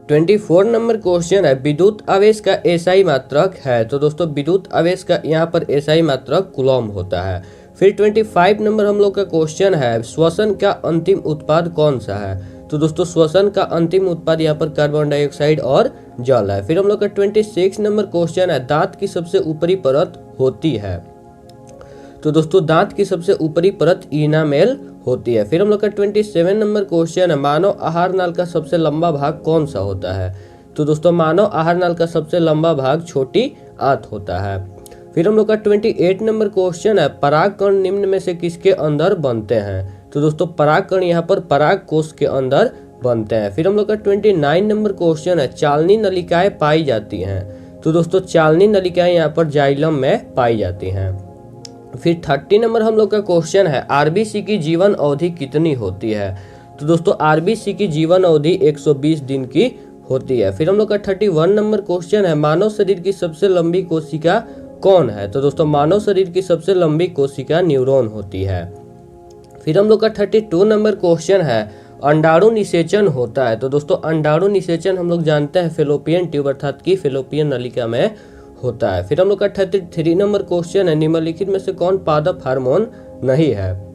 24 नंबर क्वेश्चन है, विद्युत आवेश का एसआई मात्रक है। तो दोस्तों विद्युत आवेश का यहाँ पर एसआई मात्रक कूलॉम होता है। फिर 25 नंबर हम लोग का क्वेश्चन है, श्वसन का अंतिम उत्पाद कौन सा है। तो दोस्तों श्वसन का अंतिम उत्पाद यहाँ पर कार्बन डाइऑक्साइड और जल है। फिर हम लोग का 26 नंबर क्वेश्चन है, दांत की सबसे ऊपरी परत होती है। तो दोस्तों दांत की सबसे ऊपरी परत इनामेल होती है। फिर हम लोग का 27 नंबर क्वेश्चन है, मानव आहार नाल का सबसे लंबा भाग कौन सा होता है। तो दोस्तों मानव आहार नाल का सबसे लंबा भाग छोटी आंत होता है। फिर हम लोग का 28 नंबर क्वेश्चन है, परागकण निम्न में से किसके अंदर बनते हैं? तो दोस्तों परागकण यहाँ पर पराग कोश के अंदर बनते हैं। फिर हम लोग का 29 नंबर क्वेश्चन है, चालनी नलिकाएं पाई जाती हैं? तो दोस्तों चालनी नलिकाएं यहाँ पर जाइलम में पाई जाती हैं। फिर 30 नंबर हम लोग का क्वेश्चन है, आरबीसी की जीवन अवधि कितनी होती है? तो दोस्तों आरबीसी की जीवन अवधि 120 दिन की होती है। फिर हम लोग का 31 नंबर क्वेश्चन है, मानव शरीर की सबसे लंबी कोशिका कौन है? तो दोस्तों मानव शरीर की सबसे लंबी कोशिका न्यूरॉन होती है। फिर हम लोग का 32 नंबर क्वेश्चन है, अंडाणु निषेचन होता है? तो दोस्तों अंडाणु निषेचन हम लोग जानते हैं फेलोपियन ट्यूब अर्थात की फेलोपियन नलिका में होता है। फिर हम लोग का 33 नंबर क्वेश्चन है, निम्नलिखित में से कौन पादप हार्मोन नहीं है?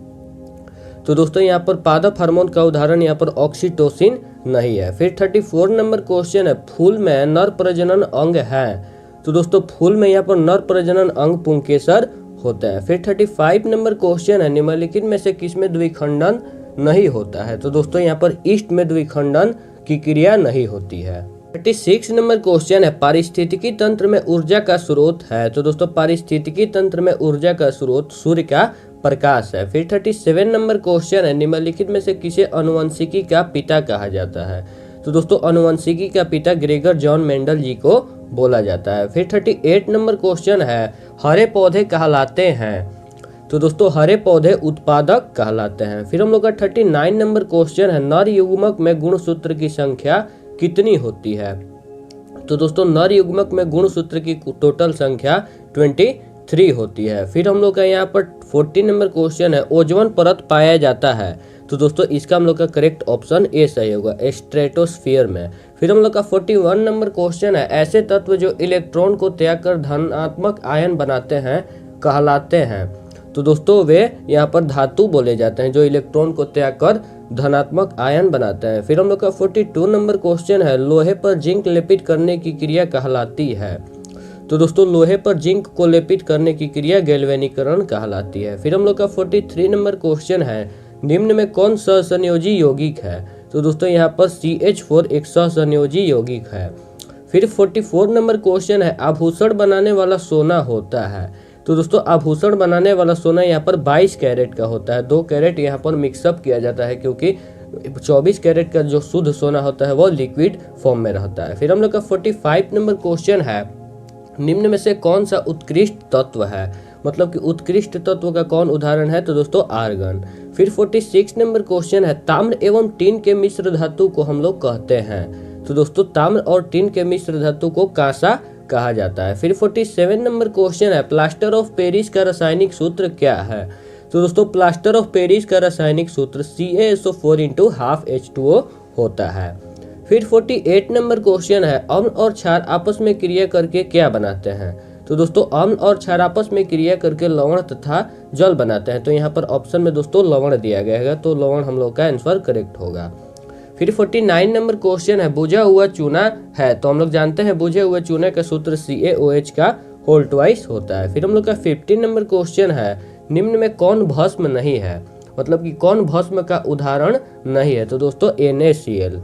तो दोस्तों यहाँ पर पादप हार्मोन का उदाहरण यहाँ पर ऑक्सीटोसिन नहीं है। फिर 34 नंबर क्वेश्चन है, फूल में नर प्रजनन अंग है? तो दोस्तों फूल में यहाँ पर नर प्रजनन अंग पुंकेसर होता है। फिर 35 नंबर क्वेश्चन है, निम्नलिखित में से किसमें द्विखंडन नहीं होता है? तो दोस्तों यहाँ पर ईस्ट में द्विखंडन की क्रिया नहीं होती है। 36 नंबर क्वेश्चन है, पारिस्थितिकी तंत्र में ऊर्जा का स्रोत है? तो दोस्तों पारिस्थितिकी तंत्र में ऊर्जा का स्रोत सूर्य का प्रकाश है। फिर 37 नंबर क्वेश्चन है, निम्नलिखित में से किसे अनुवंशिकी का पिता कहा जाता है? तो दोस्तों अनुवंशिकी का पिता ग्रेगर जॉन मेंडल जी को बोला जाता है। फिर 38 नंबर क्वेश्चन है, हरे पौधे कहलाते हैं? तो दोस्तों हरे पौधे उत्पादक कहलाते हैं। फिर हम लोग का 39 नंबर क्वेश्चन है, नर युग्मक में गुणसूत्र की संख्या कितनी होती है? तो दोस्तों नर युग्मक में गुणसूत्र की टोटल संख्या 23 होती है। फिर हम लोग का यहाँ पर 40 नंबर क्वेश्चन है, ओजोन परत पाया जाता है? तो दोस्तों इसका हम लोग का करेक्ट ऑप्शन ए सही होगा, स्ट्रेटोस्फीयर में। फिर हम लोग का 41 नंबर क्वेश्चन है, ऐसे तत्व जो इलेक्ट्रॉन को त्याग कर धनात्मक आयन बनाते हैं कहलाते हैं? तो दोस्तों वे यहाँ पर धातु बोले जाते हैं जो इलेक्ट्रॉन को त्याग कर धनात्मक आयन बनाते हैं। फिर हम लोग का 42 नंबर क्वेश्चन है, लोहे पर जिंक लेपित करने की क्रिया कहलाती है? तो दोस्तों लोहे पर जिंक को लेपित करने की क्रिया गैल्वेनीकरण कहलाती है। फिर हम लोग का 43 नंबर क्वेश्चन है, निम्न में कौन सहसंयोजी यौगिक है? तो दोस्तों यहाँ पर CH4 एक सहसंयोजी यौगिक है। फिर 44 नंबर क्वेश्चन है, आभूषण बनाने वाला सोना होता है? तो दोस्तों आभूषण बनाने वाला सोना यहाँ पर 22 कैरेट का होता है। 2 कैरेट यहाँ पर मिक्सअप किया जाता है क्योंकि 24 कैरेट का जो शुद्ध सोना होता है वो लिक्विड फॉर्म में रहता है। फिर हम लोग का 45 नंबर क्वेश्चन है, निम्न में से कौन सा उत्कृष्ट तत्व है? मतलब कि उत्कृष्ट तत्व का कौन उदाहरण है? तो दोस्तों आर्गन। फिर 46 नंबर क्वेश्चन है, ताम्र एवं टीन के मिश्र धातु को हम लोग कहते हैं? तो दोस्तों ताम्र और टीन के मिश्र धातु को कांसा कहा जाता है। फिर 47 नंबर क्वेश्चन है, प्लास्टर ऑफ पेरिस का रासायनिक सूत्र क्या है? तो दोस्तों प्लास्टर ऑफ पेरिस का रासायनिक सूत्र CaSO4 होता है। फिर 48 नंबर क्वेश्चन है, अम्ल और क्षार आपस में क्रिया करके क्या बनाते हैं? तो दोस्तों अम्ल और क्षार आपस में क्रिया करके लवण तथा जल बनाते हैं। तो यहाँ पर ऑप्शन में दोस्तों लवण दिया गया है, तो लवण हम लोग का आंसर करेक्ट होगा। फिर 49 नंबर क्वेश्चन है, बुझा हुआ चूना है? तो हम लोग जानते हैं बुझे हुए चूने का सूत्र CaOH का होल ट्वाइस होता है। फिर हम लोग का 50 नंबर क्वेश्चन है, निम्न में कौन भस्म नहीं है? मतलब कि कौन भस्म का उदाहरण नहीं है? तो दोस्तों NaCl।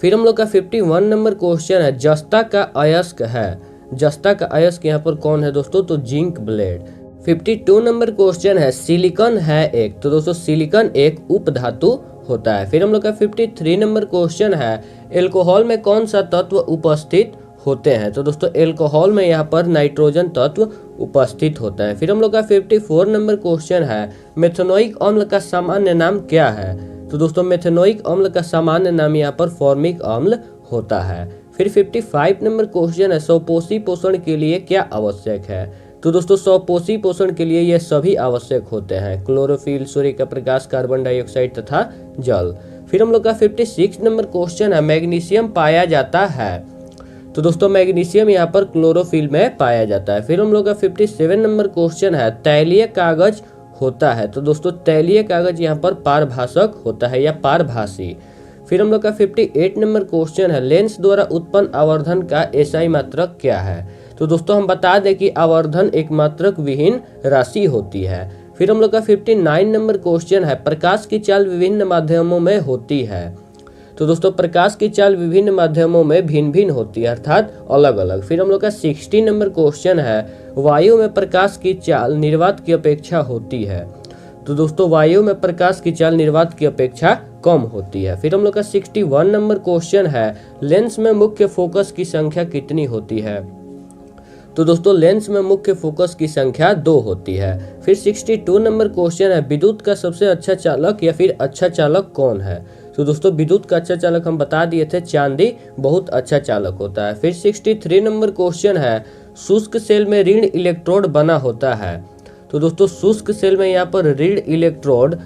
फिर हम लोग का 51 नंबर क्वेश्चन है, जस्ता का अयस्क है? जस्ता का अयस्क यहाँ पर कौन है दोस्तों? तो जिंक ब्लेड। 52 नंबर क्वेश्चन है, सिलिकॉन है एक? तो दोस्तों सिलिकॉन एक उपधातु होता है। फिर हम लोग का 53 नंबर क्वेश्चन है, एल्कोहल में कौन सा तत्व उपस्थित होते हैं? तो दोस्तों एल्कोहल में यहाँ पर नाइट्रोजन तत्व उपस्थित होता है। फिर हम लोग का 54 नंबर क्वेश्चन है, मेथनोइक अम्ल का सामान्य नाम क्या है? तो दोस्तों मेथनोइक अम्ल का सामान्य नाम यहाँ पर फॉर्मिक अम्ल होता है। फिर 55 नंबर क्वेश्चन है, स्वपोषी पोषण के लिए क्या आवश्यक है? तो दोस्तों स्वपोषी पोषण के लिए ये सभी आवश्यक होते हैं, क्लोरोफिल, सूर्य का प्रकाश, कार्बन डाइऑक्साइड तथा जल। फिर हम लोग का 56 नंबर क्वेश्चन है, मैग्नीशियम पाया जाता है? तो दोस्तों मैग्नीशियम यहाँ पर क्लोरोफिल में पाया जाता है। फिर हम लोग का 57 नंबर क्वेश्चन है, तैलीय कागज होता है? तो दोस्तों तैलीय कागज यहाँ पर पारभाषक होता है या पारभाषी। फिर हम लोग का 58 नंबर क्वेश्चन है, लेंस द्वारा उत्पन्न आवर्धन का SI मात्रक क्या है? तो दोस्तों हम बता दें कि आवर्धन एक मात्रक विहीन राशि होती है। फिर हम लोग का 59 नंबर क्वेश्चन है, प्रकाश की चाल विभिन्न माध्यमों में होती है? तो दोस्तों प्रकाश की चाल विभिन्न माध्यमों में भिन्न भिन्न होती है, अर्थात अलग अलग। फिर हम लोग का 60 नंबर क्वेश्चन है, वायु में प्रकाश की चाल निर्वात की अपेक्षा होती है। तो दोस्तों वायु में प्रकाश की चाल निर्वात की अपेक्षा कम होती है। फिर हम लोग का 61 नंबर क्वेश्चन है, लेंस में मुख्य फोकस की संख्या कितनी होती है। तो दोस्तों लेंस में मुख्य फोकस की संख्या 2 होती है। फिर 62 नंबर क्वेश्चन है, विद्युत का सबसे अच्छा चालक या फिर अच्छा चालक कौन है। तो दोस्तों विद्युत का अच्छा चालक हम बता दिए थे, चांदी बहुत अच्छा चालक होता है। फिर 63 नंबर क्वेश्चन है, शुष्क सेल में ऋण इलेक्ट्रोड बना होता है। तो दोस्तों शुष्क सेल में यहाँ पर ऋण इलेक्ट्रोड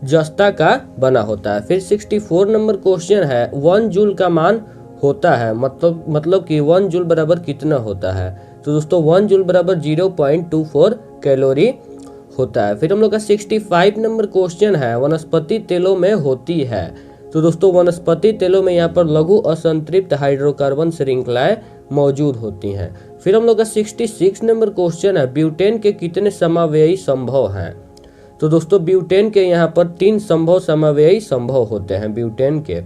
जस्ता का बना होता है। फिर 64 नंबर क्वेश्चन है, 1 जूल का मान होता है, मतलब कि 1 जूल बराबर कितना होता है। तो दोस्तों 1 जूल बराबर 0.24 कैलोरी होता है। फिर हम लोग का 65 नंबर क्वेश्चन है, वनस्पति तेलों में होती है। तो दोस्तों वनस्पति तेलों में यहाँ पर लघु असंतृप्त हाइड्रोकार्बन श्रृंखलाएं मौजूद होती हैं। फिर हम लोग का 66 नंबर क्वेश्चन है, ब्यूटेन के कितने समावयवी संभव हैं। तो दोस्तों ब्यूटेन के यहाँ पर 3 संभव समावयवी संभव होते हैं ब्यूटेन के।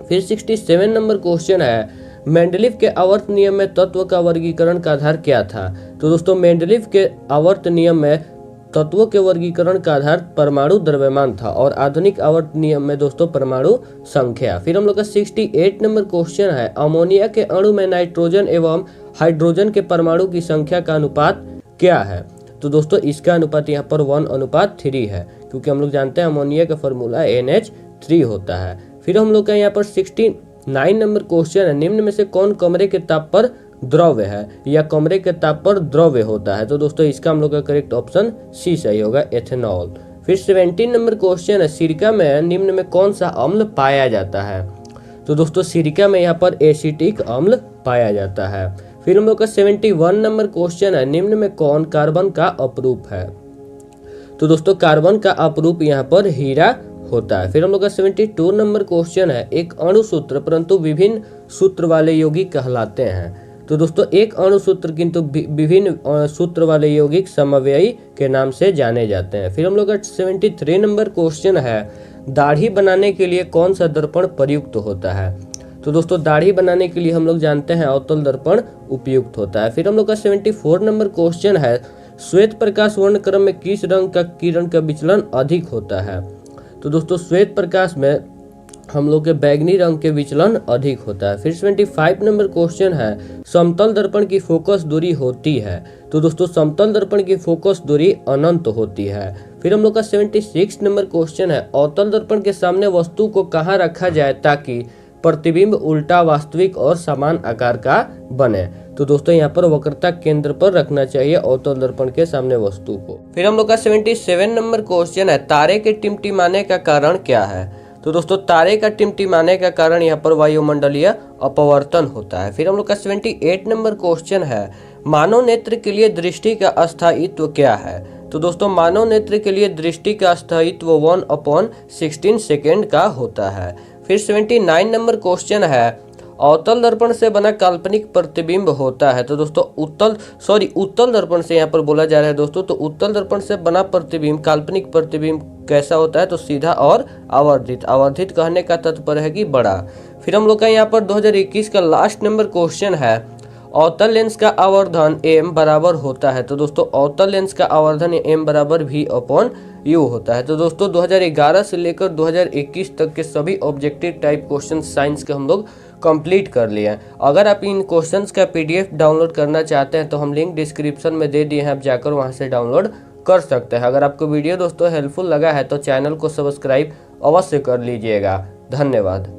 फिर 67 नंबर क्वेश्चन है, मेंडलीव के आवर्त नियम में तत्व का वर्गीकरण का आधार क्या था। तो दोस्तों मेंडलीव के आवर्त नियम में तत्वों के वर्गीकरण का आधार परमाणु द्रव्यमान था और आधुनिक आवर्त नियम में दोस्तों परमाणु संख्या। फिर हम लोग का 68 नंबर क्वेश्चन है, अमोनिया के अणु में नाइट्रोजन एवं हाइड्रोजन के परमाणु की संख्या का अनुपात क्या है। तो दोस्तों इसका अनुपात यहाँ पर 1:3 है, क्योंकि हम लोग जानते हैं अमोनिया का फॉर्मूला NH3 होता है। फिर हम लोग का यहाँ पर 69 नंबर क्वेश्चन है, निम्न में से कौन कमरे के ताप पर द्रव्य है या कमरे के ताप पर द्रव्य होता है। तो दोस्तों इसका हम लोग का करेक्ट ऑप्शन सी सही होगा, एथेनॉल। फिर 70 नंबर क्वेश्चन है, सिरका में निम्न में कौन सा अम्ल पाया जाता है। तो दोस्तों सिरका में यहाँ पर एसिटिक अम्ल पाया जाता है। फिर हम लोग का 71 नंबर क्वेश्चन है, निम्न में कौन कार्बन का अपरूप है। तो दोस्तों कार्बन का अपरूप यहाँ पर हीरा होता है। फिर हम लोग का 72 नंबर क्वेश्चन है, एक अणुसूत्र परंतु विभिन्न सूत्र वाले यौगिक कहलाते हैं। तो दोस्तों एक अणुसूत्र किंतु विभिन्न सूत्र वाले यौगिक समव्ययी के नाम से जाने जाते हैं। फिर हम लोग का 73 नंबर क्वेश्चन है, दाढ़ी बनाने के लिए कौन सा दर्पण प्रयुक्त होता है। तो दोस्तों दाढ़ी बनाने के लिए हम लोग जानते हैं अवतल दर्पण उपयुक्त होता है। फिर हम लोग का 74 नंबर क्वेश्चन है, श्वेत प्रकाश वर्णक्रम में किस रंग का किरण का विचलन अधिक होता है। तो दोस्तों श्वेत प्रकाश में हम लोग के बैगनी रंग के विचलन अधिक होता है। फिर 75 नंबर क्वेश्चन है, समतल दर्पण की फोकस दूरी होती है। तो दोस्तों समतल दर्पण की फोकस दूरी अनंत होती है। फिर हम लोग का 76 नंबर क्वेश्चन है, अवतल दर्पण के सामने वस्तु को कहाँ रखा जाए ताकि प्रतिबिंब उल्टा वास्तविक और समान आकार का बने। तो दोस्तों यहाँ पर वक्रता केंद्र पर रखना चाहिए अवतल दर्पण के सामने वस्तु को। फिर हम लोग का 77 नंबर क्वेश्चन है, तारे के टिमटिमाने का कारण क्या है। तो दोस्तों तारे का टिमटिमाने का कारण यहाँ पर वायुमंडलीय अपवर्तन होता है। फिर हम लोग का 78 नंबर क्वेश्चन है, मानव नेत्र के लिए दृष्टि का अस्थायित्व क्या है। तो दोस्तों मानव नेत्र के लिए दृष्टि का अस्थायित्व 1/16 सेकेंड का होता है। फिर 79 नंबर क्वेश्चन है, अवतल दर्पण से बना काल्पनिक प्रतिबिंब होता है। तो दोस्तों उत्तल दर्पण से यहाँ पर बोला जा रहा है दोस्तों, तो उत्तल दर्पण से बना प्रतिबिंब काल्पनिक प्रतिबिंब कैसा होता है, तो सीधा और आवर्धित। आवर्धित कहने का तात्पर्य है कि बड़ा। फिर हम लोग का यहाँ पर 2021 का लास्ट नंबर क्वेश्चन है, अवतल लेंस का आवर्धन m बराबर होता है। तो दोस्तों अवतल लेंस का आवर्धन m बराबर v/u होता है। तो दोस्तों 2011 से लेकर 2021 तक के सभी ऑब्जेक्टिव टाइप क्वेश्चन साइंस के हम लोग कंप्लीट कर लिए हैं। अगर आप इन क्वेश्चंस का PDF डाउनलोड करना चाहते हैं तो हम लिंक डिस्क्रिप्शन में दे दिए हैं, आप जाकर वहां से डाउनलोड कर सकते हैं। अगर आपको वीडियो दोस्तों हेल्पफुल लगा है तो चैनल को सब्सक्राइब अवश्य कर लीजिएगा। धन्यवाद।